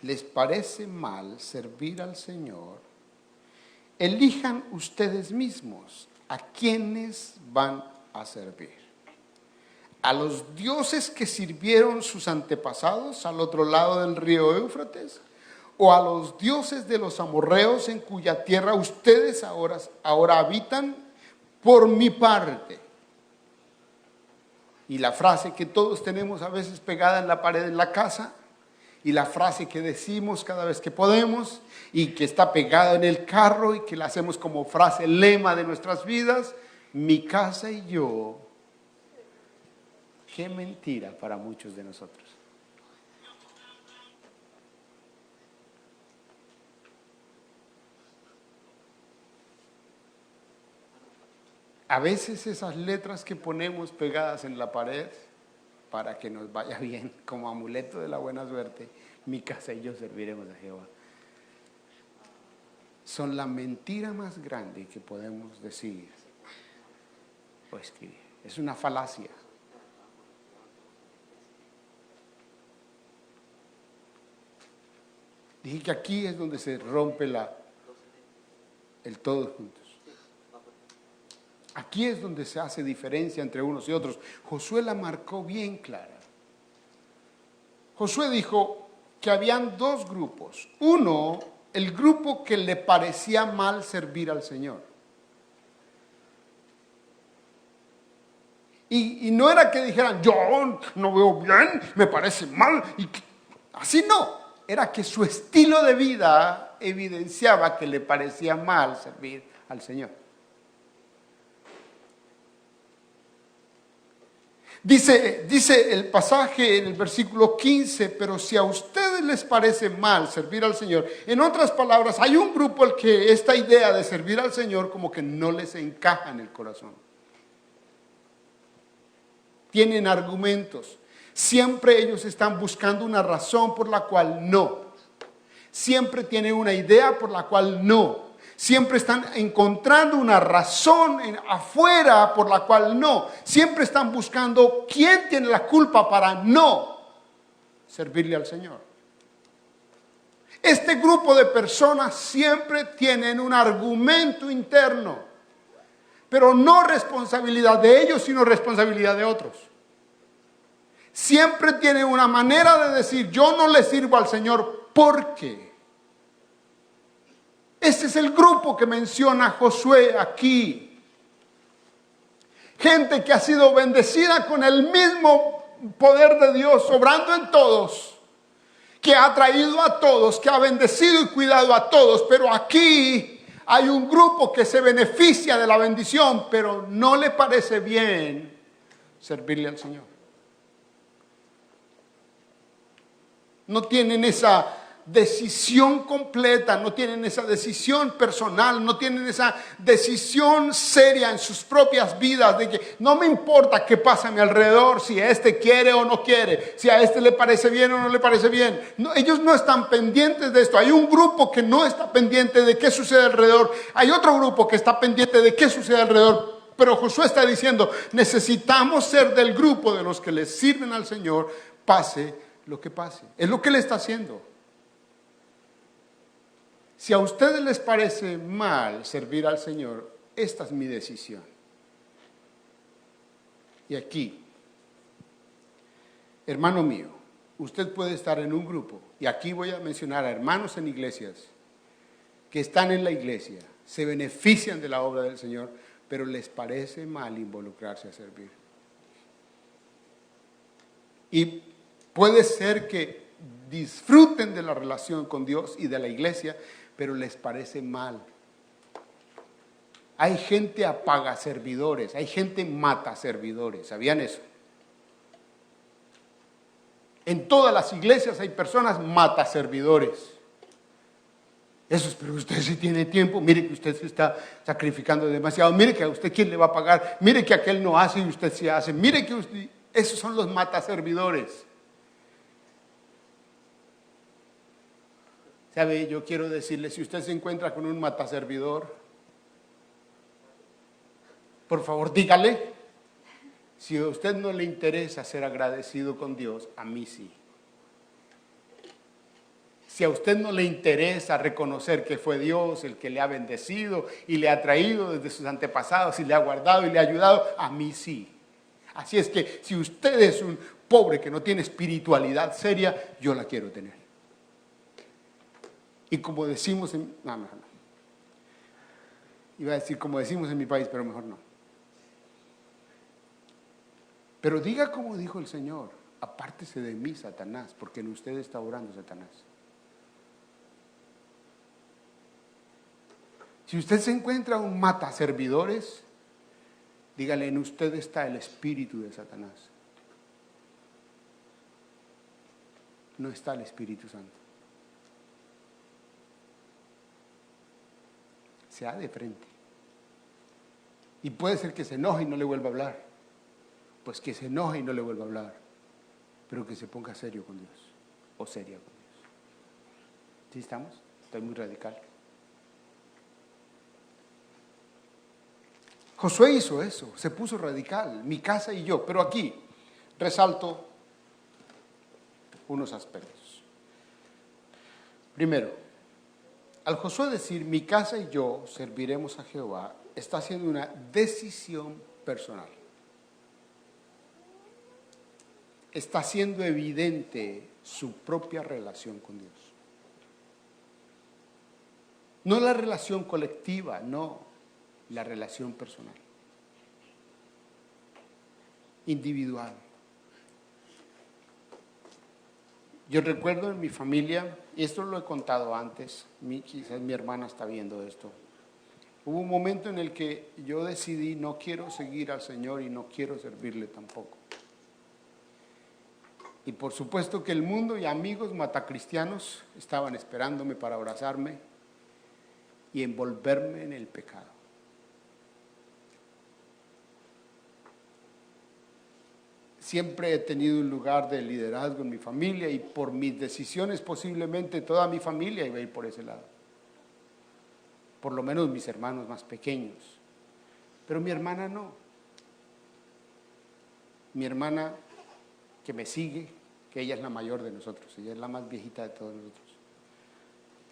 les parece mal servir al Señor, elijan ustedes mismos a quienes van a servir. A los dioses que sirvieron sus antepasados al otro lado del río Éufrates, o a los dioses de los amorreos en cuya tierra ustedes ahora habitan. Por mi parte. Y la frase que todos tenemos a veces pegada en la pared de la casa, y la frase que decimos cada vez que podemos, y que está pegada en el carro, y que la hacemos como frase lema de nuestras vidas, mi casa y yo. Qué mentira para muchos de nosotros. A veces esas letras que ponemos pegadas en la pared para que nos vaya bien, como amuleto de la buena suerte, mi casa y yo serviremos a Jehová, son la mentira más grande que podemos decir o escribir. Es una falacia. Dije que aquí es donde se rompe el todos juntos. Aquí es donde se hace diferencia entre unos y otros. Josué la marcó bien clara. Josué dijo que habían dos grupos. Uno, el grupo que le parecía mal servir al Señor. Y no era que dijeran, yo no veo bien, me parece mal. Así no. Era que su estilo de vida evidenciaba que le parecía mal servir al Señor. Dice el pasaje en el versículo 15, pero si a ustedes les parece mal servir al Señor, en otras palabras, hay un grupo al que esta idea de servir al Señor como que no les encaja en el corazón. Tienen argumentos, Siempre ellos están buscando una razón por la cual no. Siempre tienen una idea por la cual no. Siempre están encontrando una razón afuera por la cual no. Siempre están buscando quién tiene la culpa para no servirle al Señor. Este grupo de personas siempre tienen un argumento interno, pero no responsabilidad de ellos, sino responsabilidad de otros. Siempre tienen una manera de decir, yo no le sirvo al Señor porque. Este es el grupo que menciona Josué aquí. Gente que ha sido bendecida con el mismo poder de Dios, obrando en todos, que ha traído a todos, que ha bendecido y cuidado a todos, pero aquí hay un grupo que se beneficia de la bendición, pero no le parece bien servirle al Señor. No tienen esa decisión completa, no tienen esa decisión personal, no tienen esa decisión seria en sus propias vidas de que no me importa qué pasa a mi alrededor, si a este quiere o no quiere, si a este le parece bien o no le parece bien. No, ellos no están pendientes de esto. Hay un grupo que no está pendiente de qué sucede alrededor. Hay otro grupo que está pendiente de qué sucede alrededor. Pero Josué está diciendo, necesitamos ser del grupo de los que le sirven al Señor, pase lo que pase. Es lo que él está haciendo. Si a ustedes les parece mal servir al Señor, esta es mi decisión. Y aquí, hermano mío, usted puede estar en un grupo, y aquí voy a mencionar a hermanos en iglesias que están en la iglesia, se benefician de la obra del Señor, pero les parece mal involucrarse a servir. Y puede ser que disfruten de la relación con Dios y de la iglesia, pero les parece mal. Hay gente apaga servidores, hay gente mata servidores. ¿Sabían eso? En todas las iglesias hay personas mata servidores. Eso es, pero usted sí tiene tiempo, mire que usted se está sacrificando demasiado, mire que a usted quién le va a pagar, mire que aquel no hace y usted sí hace, mire que usted, esos son los mata servidores. ¿Sabe? Yo quiero decirle, si usted se encuentra con un mataservidor, por favor dígale, si a usted no le interesa ser agradecido con Dios, a mí sí. Si a usted no le interesa reconocer que fue Dios el que le ha bendecido y le ha traído desde sus antepasados y le ha guardado y le ha ayudado, a mí sí. Así es que si usted es un pobre que no tiene espiritualidad seria, yo la quiero tener. Y como decimos en... No, mejor no. Iba a decir como decimos en mi país, pero mejor no. Pero diga como dijo el Señor, apártese de mí, Satanás, porque en usted está orando Satanás. Si usted se encuentra un mata servidores, dígale, en usted está el espíritu de Satanás. No está el Espíritu Santo. Sea de frente. Y puede ser que se enoje y no le vuelva a hablar. Pues que se enoje y no le vuelva a hablar. Pero que se ponga serio con Dios. O seria con Dios. ¿Sí estamos? Estoy muy radical. Josué hizo eso, se puso radical, mi casa y yo. Pero aquí resalto unos aspectos. Primero, al Josué decir, mi casa y yo serviremos a Jehová, está haciendo una decisión personal. Está haciendo evidente su propia relación con Dios. No la relación colectiva, no, la relación personal. Individual. Yo recuerdo en mi familia, y esto lo he contado antes, quizás mi hermana está viendo esto. Hubo un momento en el que yo decidí, no quiero seguir al Señor y no quiero servirle tampoco. Y por supuesto que el mundo y amigos matacristianos estaban esperándome para abrazarme y envolverme en el pecado. Siempre he tenido un lugar de liderazgo en mi familia y por mis decisiones posiblemente toda mi familia iba a ir por ese lado. Por lo menos mis hermanos más pequeños. Pero mi hermana no. Mi hermana que me sigue, que ella es la mayor de nosotros, ella es la más viejita de todos nosotros.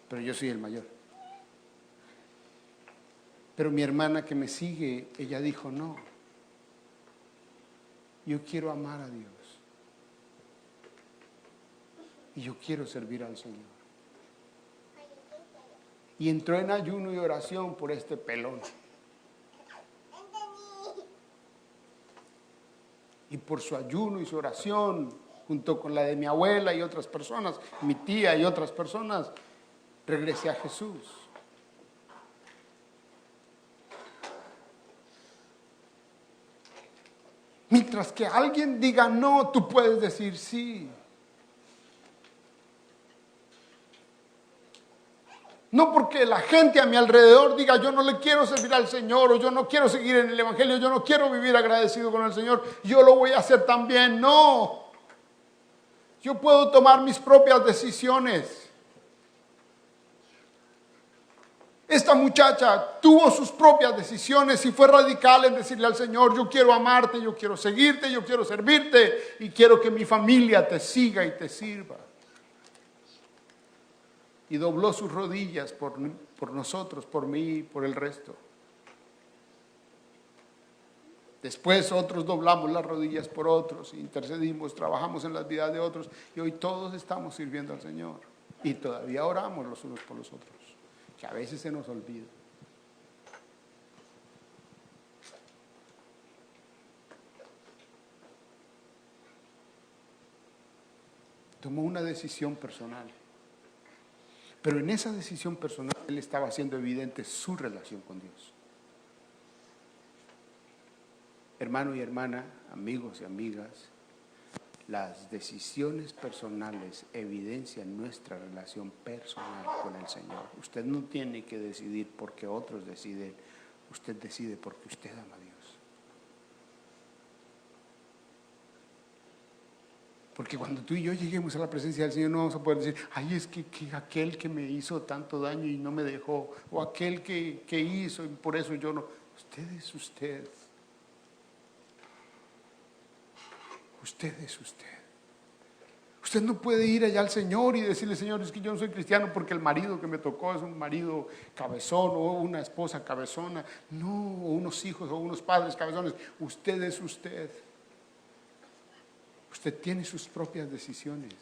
Pero yo soy el mayor. Pero mi hermana que me sigue, ella dijo, no, yo quiero amar a Dios. Y yo quiero servir al Señor. Y entró en ayuno y oración por este pelón. Y por su ayuno y su oración, junto con la de mi abuela y otras personas, mi tía y otras personas, regresé a Jesús. Mientras que alguien diga no, tú puedes decir sí. No porque la gente a mi alrededor diga yo no le quiero servir al Señor o yo no quiero seguir en el Evangelio, yo no quiero vivir agradecido con el Señor, yo lo voy a hacer también. No. Yo puedo tomar mis propias decisiones. Esta muchacha tuvo sus propias decisiones y fue radical en decirle al Señor, yo quiero amarte, yo quiero seguirte, yo quiero servirte y quiero que mi familia te siga y te sirva. Y dobló sus rodillas por nosotros, por mí, por el resto. Después otros doblamos las rodillas por otros, intercedimos, trabajamos en las vidas de otros y hoy todos estamos sirviendo al Señor. Y todavía oramos los unos por los otros, que a veces se nos olvida. Tomó una decisión personal. Pero en esa decisión personal él estaba haciendo evidente su relación con Dios. Hermano y hermana, amigos y amigas, las decisiones personales evidencian nuestra relación personal con el Señor. Usted no tiene que decidir porque otros deciden, usted decide porque usted ama a Dios. Porque cuando tú y yo lleguemos a la presencia del Señor no vamos a poder decir, ay, es que aquel que me hizo tanto daño y no me dejó, o aquel que hizo y por eso yo no. Usted es usted. Usted es usted. Usted no puede ir allá al Señor y decirle, Señor, es que yo no soy cristiano porque el marido que me tocó es un marido cabezón o una esposa cabezona. No, o unos hijos o unos padres cabezones. Usted es usted. Usted tiene sus propias decisiones.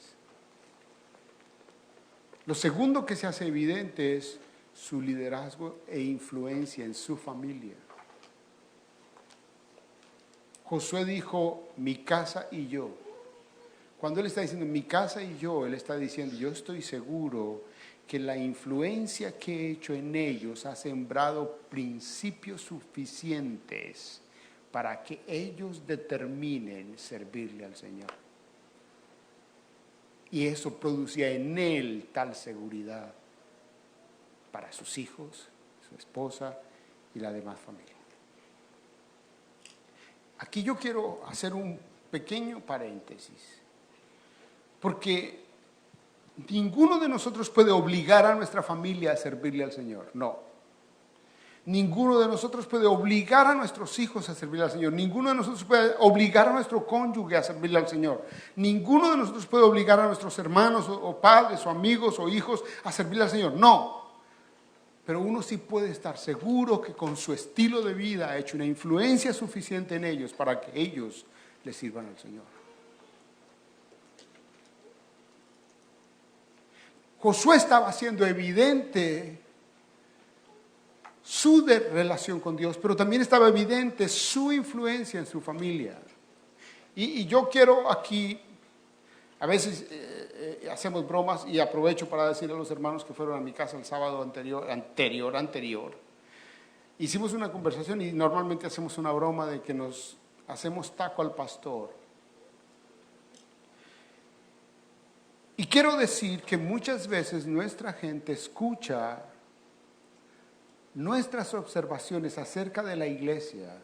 Lo segundo que se hace evidente es su liderazgo e influencia en su familia. Josué dijo, mi casa y yo. Cuando él está diciendo mi casa y yo, él está diciendo, yo estoy seguro que la influencia que he hecho en ellos ha sembrado principios suficientes para que ellos determinen servirle al Señor. Y eso producía en él tal seguridad para sus hijos, su esposa y la demás familia. Aquí yo quiero hacer un pequeño paréntesis, porque ninguno de nosotros puede obligar a nuestra familia a servirle al Señor, no. Ninguno de nosotros puede obligar a nuestros hijos a servirle al Señor. Ninguno de nosotros puede obligar a nuestro cónyuge a servirle al Señor. Ninguno de nosotros puede obligar a nuestros hermanos o padres o amigos o hijos a servirle al Señor. No. Pero uno sí puede estar seguro que con su estilo de vida ha hecho una influencia suficiente en ellos para que ellos le sirvan al Señor. Josué estaba haciendo evidente su relación con Dios, pero también estaba evidente su influencia en su familia. Y yo quiero aquí, a veces hacemos bromas y aprovecho para decirle a los hermanos que fueron a mi casa el sábado anterior. Hicimos una conversación y normalmente hacemos una broma de que nos hacemos taco al pastor. Y quiero decir que muchas veces nuestra gente escucha nuestras observaciones acerca de la iglesia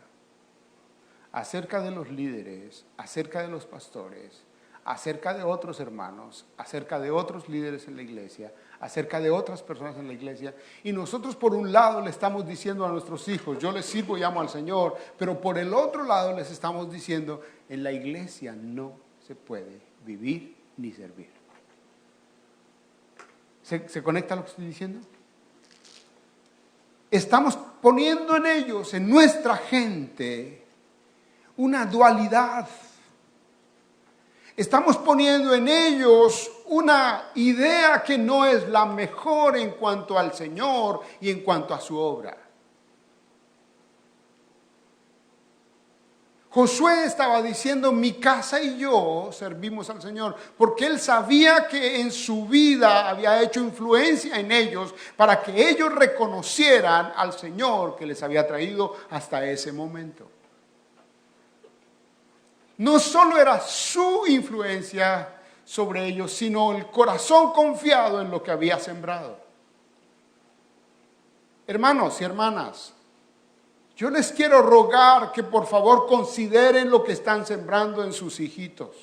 acerca de los líderes, acerca de los pastores, acerca de otros hermanos, acerca de otros líderes en la iglesia, acerca de otras personas en la iglesia. Y nosotros por un lado le estamos diciendo a nuestros hijos, yo les sirvo y amo al Señor, pero por el otro lado les estamos diciendo, en la iglesia no se puede vivir ni servir. ¿Se conecta lo que estoy diciendo? Estamos poniendo en ellos, en nuestra gente, una dualidad. Estamos poniendo en ellos una idea que no es la mejor en cuanto al Señor y en cuanto a su obra. Josué estaba diciendo, mi casa y yo servimos al Señor, porque él sabía que en su vida había hecho influencia en ellos para que ellos reconocieran al Señor que les había traído hasta ese momento. No solo era su influencia sobre ellos, sino el corazón confiado en lo que había sembrado. Hermanos y hermanas, yo les quiero rogar que por favor consideren lo que están sembrando en sus hijitos.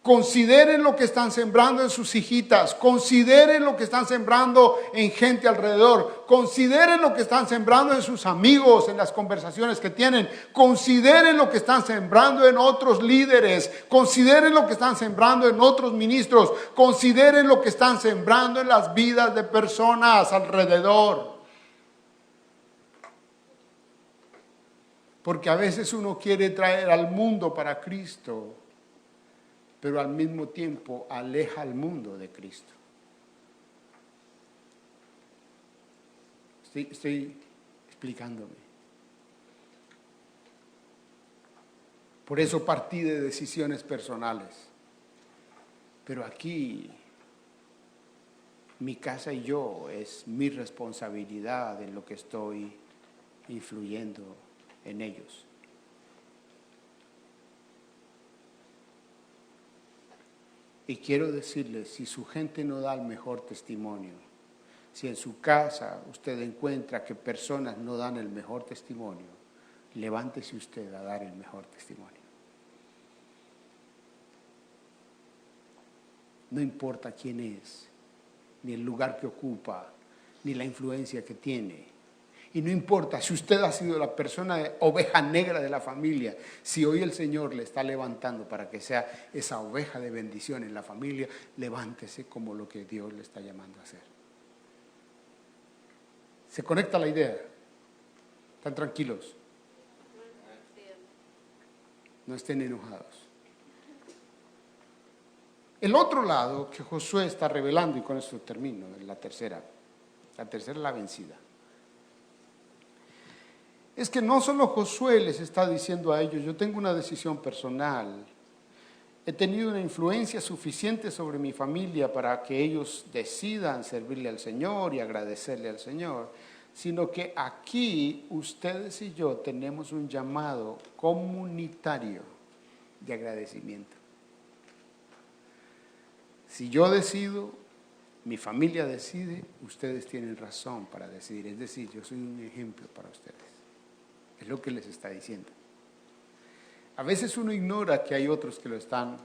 Consideren lo que están sembrando en sus hijitas. Consideren lo que están sembrando en gente alrededor. Consideren lo que están sembrando en sus amigos, en las conversaciones que tienen. Consideren lo que están sembrando en otros líderes. Consideren lo que están sembrando en otros ministros. Consideren lo que están sembrando en las vidas de personas alrededor. Porque a veces uno quiere traer al mundo para Cristo, pero al mismo tiempo aleja al mundo de Cristo. Estoy explicándome. Por eso partí de decisiones personales. Pero aquí, mi casa y yo, es mi responsabilidad en lo que estoy influyendo en ellos. Y quiero decirles, si su gente no da el mejor testimonio, si en su casa usted encuentra que personas no dan el mejor testimonio, levántese usted a dar el mejor testimonio. No importa quién es, ni el lugar que ocupa, ni la influencia que tiene. Y no importa si usted ha sido la persona oveja negra de la familia, si hoy el Señor le está levantando para que sea esa oveja de bendición en la familia, levántese como lo que Dios le está llamando a hacer. ¿Se conecta la idea? ¿Están tranquilos? No estén enojados. El otro lado que Josué está revelando, y con esto termino, es la tercera la vencida. Es que no solo Josué les está diciendo a ellos, yo tengo una decisión personal, he tenido una influencia suficiente sobre mi familia para que ellos decidan servirle al Señor y agradecerle al Señor, sino que aquí ustedes y yo tenemos un llamado comunitario de agradecimiento. Si yo decido, mi familia decide, ustedes tienen razón para decidir, es decir, yo soy un ejemplo para ustedes. Es lo que les está diciendo. A veces uno ignora que hay otros que lo están.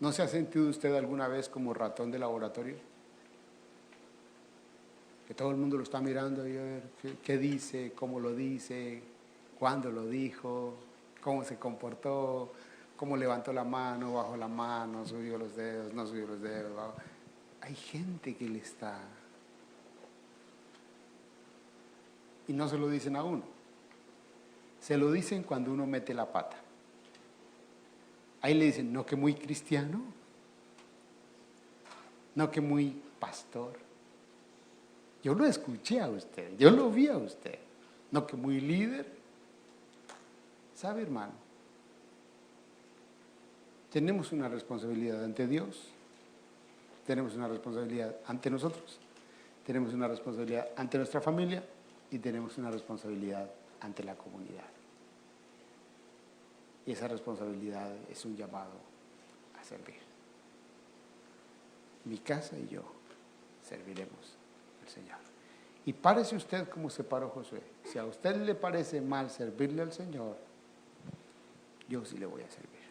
¿No se ha sentido usted alguna vez como ratón de laboratorio? Que todo el mundo lo está mirando y a ver qué dice, cómo lo dice, cuándo lo dijo, cómo se comportó, cómo levantó la mano, bajó la mano, subió los dedos, no subió los dedos. Hay gente que le está. Y no se lo dicen a uno. Se lo dicen cuando uno mete la pata. Ahí le dicen, no que muy cristiano, no que muy pastor. Yo lo escuché a usted, yo lo vi a usted. No que muy líder. ¿Sabe, hermano? Tenemos una responsabilidad ante Dios. Tenemos una responsabilidad ante nosotros, tenemos una responsabilidad ante nuestra familia y tenemos una responsabilidad ante la comunidad. Y esa responsabilidad es un llamado a servir. Mi casa y yo serviremos al Señor. Y párese usted como se paró Josué. Si a usted le parece mal servirle al Señor, yo sí le voy a servir.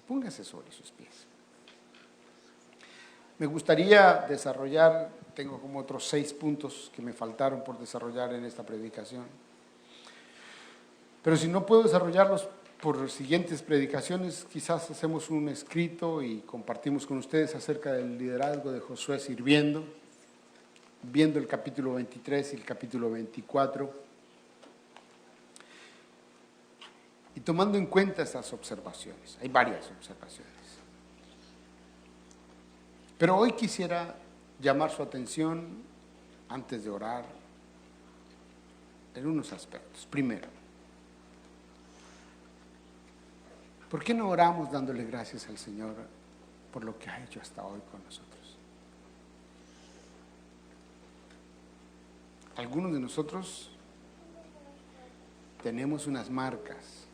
Póngase sobre sus pies. Me gustaría desarrollar, tengo como otros 6 puntos que me faltaron por desarrollar en esta predicación. Pero si no puedo desarrollarlos por siguientes predicaciones, quizás hacemos un escrito y compartimos con ustedes acerca del liderazgo de Josué sirviendo, viendo el capítulo 23 y el capítulo 24, y tomando en cuenta estas observaciones. Hay varias observaciones. Pero hoy quisiera llamar su atención, antes de orar, en unos aspectos. Primero, ¿por qué no oramos dándole gracias al Señor por lo que ha hecho hasta hoy con nosotros? Algunos de nosotros tenemos unas marcas.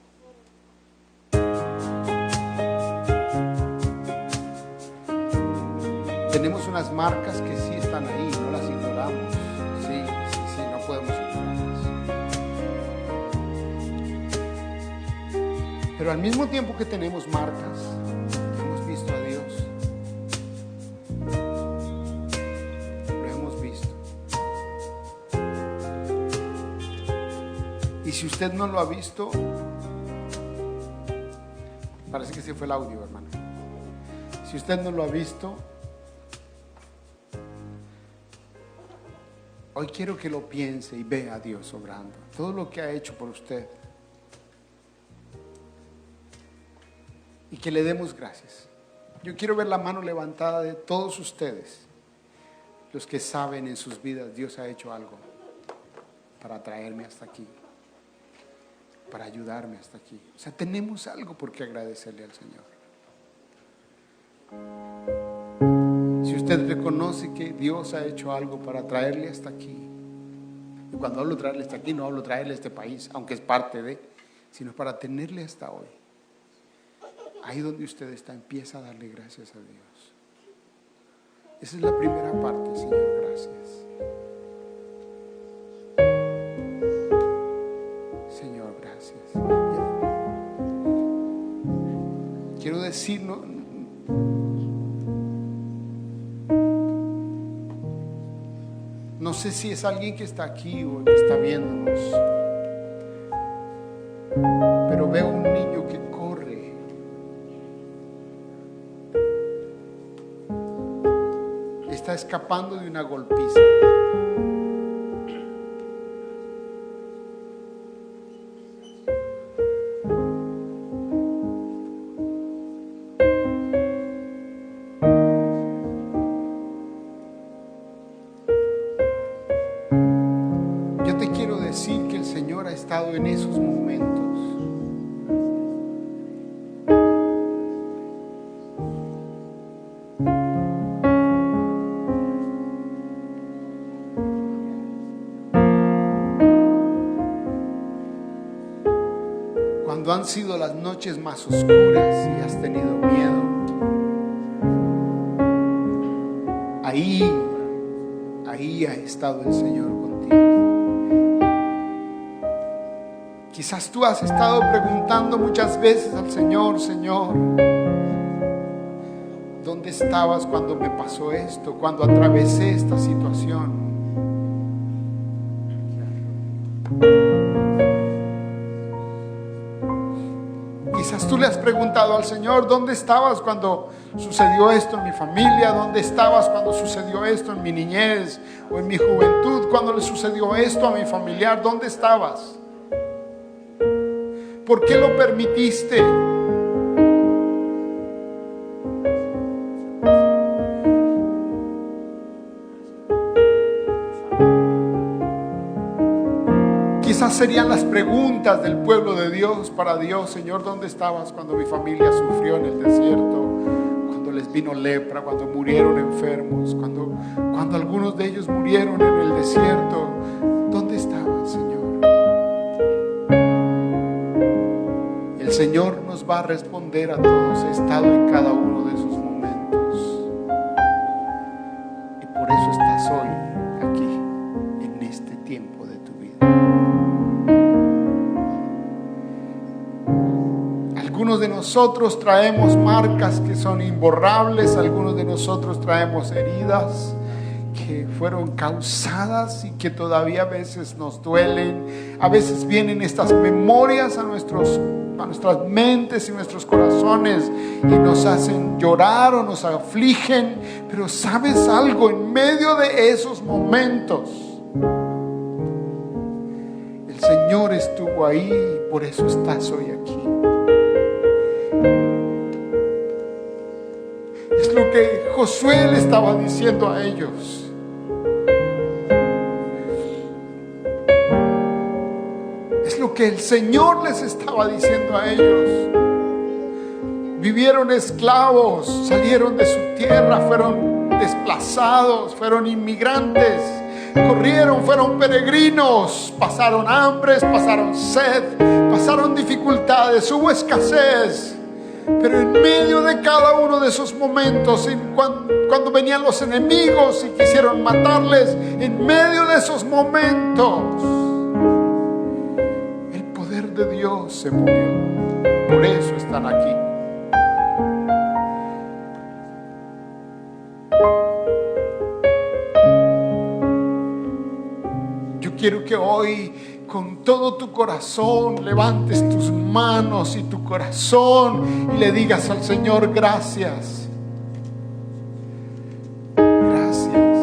Tenemos unas marcas que sí están ahí, no las ignoramos. Sí, no podemos ignorarlas. Pero al mismo tiempo que tenemos marcas, hemos visto a Dios. Lo hemos visto. Y si usted no lo ha visto, parece que se fue el audio, hermano. Si usted no lo ha visto, hoy quiero que lo piense y vea a Dios obrando. Todo lo que ha hecho por usted. Y que le demos gracias. Yo quiero ver la mano levantada de todos ustedes, los que saben en sus vidas Dios ha hecho algo para traerme hasta aquí, para ayudarme hasta aquí. O sea, tenemos algo por qué agradecerle al Señor. Si usted reconoce que Dios ha hecho algo para traerle hasta aquí, y cuando hablo traerle hasta aquí, no hablo traerle a este país, aunque es parte de, sino para tenerle hasta hoy. Ahí donde usted está, empieza a darle gracias a Dios. Esa es la primera parte, Señor, gracias. Señor, gracias. Quiero decir, no sé si es alguien que está aquí o que está viéndonos, pero veo un niño que corre. Está escapando de una golpiza. Yo te quiero decir que el Señor ha estado en esos momentos. Cuando han sido las noches más oscuras y has tenido miedo, ahí ha estado el Señor contigo. Quizás tú has estado preguntando muchas veces al Señor, Señor, ¿dónde estabas cuando me pasó esto, cuando atravesé esta situación? Quizás tú le has preguntado al Señor, ¿dónde estabas cuando sucedió esto en mi familia? ¿Dónde estabas cuando sucedió esto en mi niñez o en mi juventud? ¿Cuando le sucedió esto a mi familiar? ¿Dónde estabas? ¿Por qué lo permitiste? Quizás serían las preguntas del pueblo de Dios para Dios. Señor, ¿dónde estabas cuando mi familia sufrió en el desierto? Cuando les vino lepra, cuando murieron enfermos, cuando algunos de ellos murieron en el desierto. ¿Dónde estabas, Señor? El Señor nos va a responder a todos. He estado en cada uno de esos momentos. nosotros traemos marcas que son imborrables, algunos de nosotros traemos heridas que fueron causadas y que todavía a veces nos duelen. A veces vienen estas memorias a nuestras mentes y nuestros corazones y nos hacen llorar o nos afligen. Pero ¿sabes algo? En medio de esos momentos el Señor estuvo ahí y por eso estás hoy aquí. Es lo que Josué le estaba diciendo a ellos. Es lo que el Señor les estaba diciendo a ellos. Vivieron esclavos, salieron de su tierra, fueron desplazados, fueron inmigrantes, corrieron, fueron peregrinos, pasaron hambres, pasaron sed, pasaron dificultades, hubo escasez. Pero en medio de cada uno de esos momentos, cuando venían los enemigos y quisieron matarles, en medio de esos momentos, el poder de Dios se movió. Por eso están aquí. Yo quiero que hoy, con todo tu corazón, levantes tus manos y tu corazón y le digas al Señor: gracias. Gracias.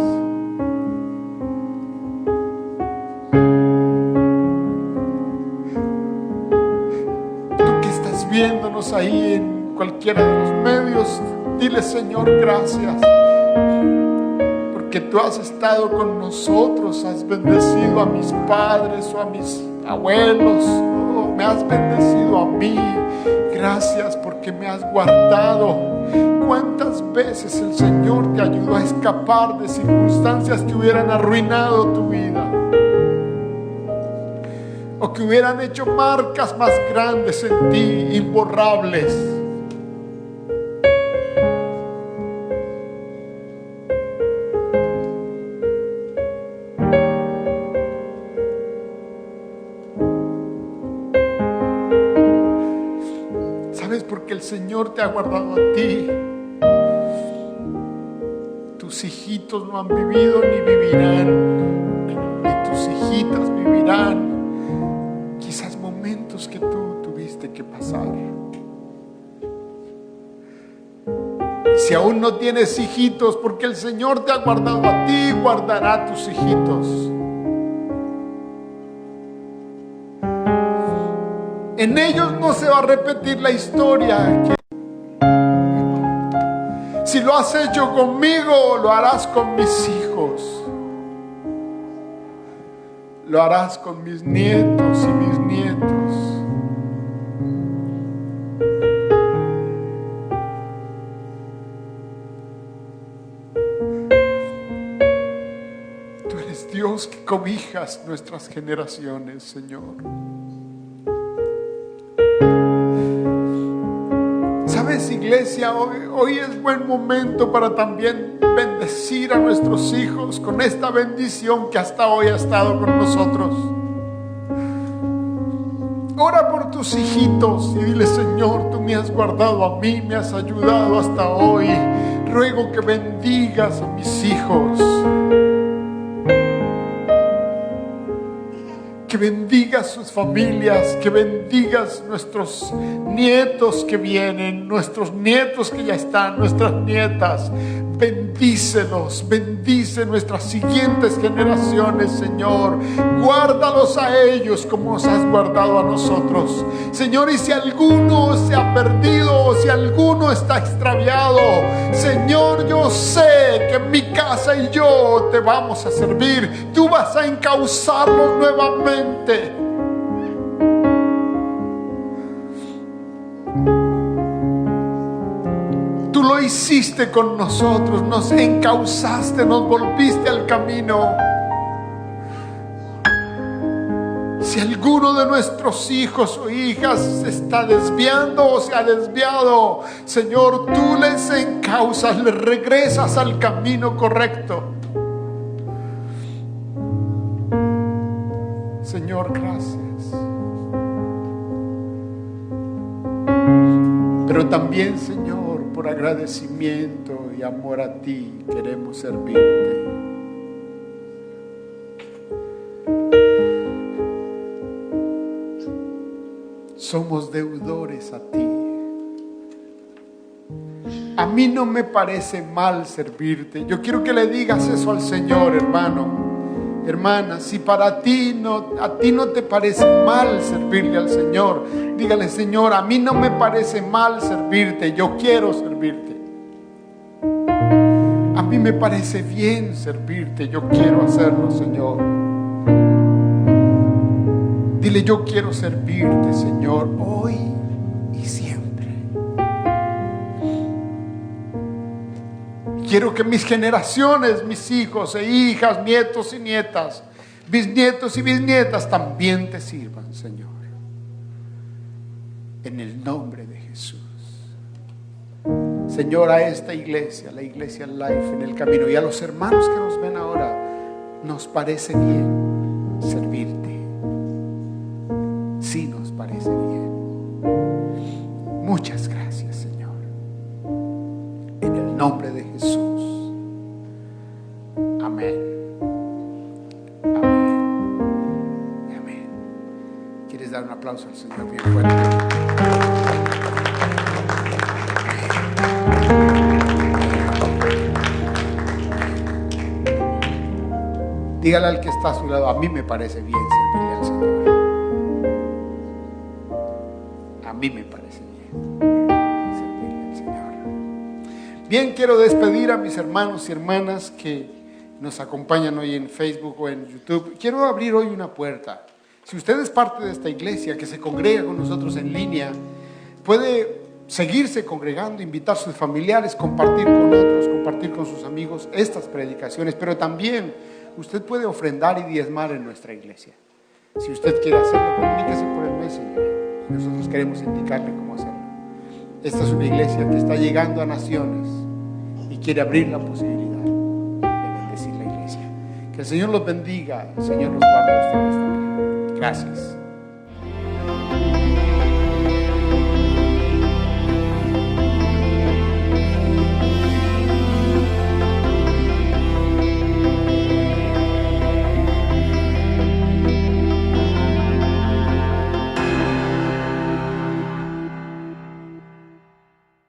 Tú que estás viéndonos ahí en cualquiera de los medios, dile: Señor, gracias. Que tú has estado con nosotros, has bendecido a mis padres o a mis abuelos, me has bendecido a mí. Gracias porque me has guardado. ¿Cuántas veces el Señor te ayudó a escapar de circunstancias que hubieran arruinado tu vida? O que hubieran hecho marcas más grandes en ti, imborrables. El Señor te ha guardado a ti. Tus hijitos no han vivido ni vivirán, ni tus hijitas vivirán quizás momentos que tú tuviste que pasar. Y si aún no tienes hijitos, porque el Señor te ha guardado a ti, guardará a tus hijitos. En ellos no se va a repetir la historia. Si lo has hecho conmigo, lo harás con mis hijos. Lo harás con mis nietos y mis nietos. Tú eres Dios que cobijas nuestras generaciones, Señor. ¿Sabes, iglesia? Hoy es buen momento para también bendecir a nuestros hijos con esta bendición que hasta hoy ha estado con nosotros. Ora por tus hijitos y dile: Señor, tú me has guardado a mí, me has ayudado hasta hoy. Ruego que bendigas a mis hijos. Que bendigas sus familias, que bendigas nuestros nietos que vienen, nuestros nietos que ya están, nuestras nietas. Bendícelos, bendice nuestras siguientes generaciones, Señor. Guárdalos a ellos como nos has guardado a nosotros, Señor. Y si alguno se ha perdido o si alguno está extraviado, Señor, yo sé que en mi casa y yo te vamos a servir. Tú vas a encauzarlos nuevamente. Tú lo hiciste con nosotros, nos encauzaste, nos volviste al camino. Si alguno de nuestros hijos o hijas se está desviando o se ha desviado, Señor, tú les encauzas, les regresas al camino correcto. Señor, gracias. pero también, Señor, por agradecimiento y amor a ti, queremos servirte. Somos deudores a ti. A mí no me parece mal servirte. Yo quiero que le digas eso al Señor, hermano, hermana. Si para ti a ti no te parece mal servirle al Señor, dígale: Señor, a mí no me parece mal servirte. Yo quiero servirte. A mí me parece bien servirte. Yo quiero hacerlo, Señor. Dile: yo quiero servirte, Señor, hoy y siempre. Quiero que mis generaciones, mis hijos e hijas, nietos y nietas, bisnietos y bisnietas también te sirvan, Señor. En el nombre de Jesús. Señor, a esta iglesia, la iglesia Life en el Camino, y a los hermanos que nos ven ahora, nos parece bien servirte. Sí, nos parece bien. Muchas gracias, Señor. En el nombre de Jesús. Amén. Amén. Amén. ¿Quieres dar un aplauso al Señor bien fuerte? Dígale al que está a su lado: a mí me parece bien servirle al Señor. A mí me parece bien servirle al Señor. Bien, quiero despedir a mis hermanos y hermanas que nos acompañan hoy en Facebook o en YouTube. Quiero abrir hoy una puerta. Si usted es parte de esta iglesia que se congrega con nosotros en línea, puede seguirse congregando, invitar a sus familiares, compartir con otros, compartir con sus amigos estas predicaciones, pero también usted puede ofrendar y diezmar en nuestra iglesia. Si usted quiere hacerlo, comuníquese por el Messenger. Nosotros queremos indicarle cómo hacerlo. Esta es una iglesia que está llegando a naciones y quiere abrir la posibilidad de bendecir la iglesia. Que el Señor los bendiga, el Señor los guarde a ustedes también. Gracias.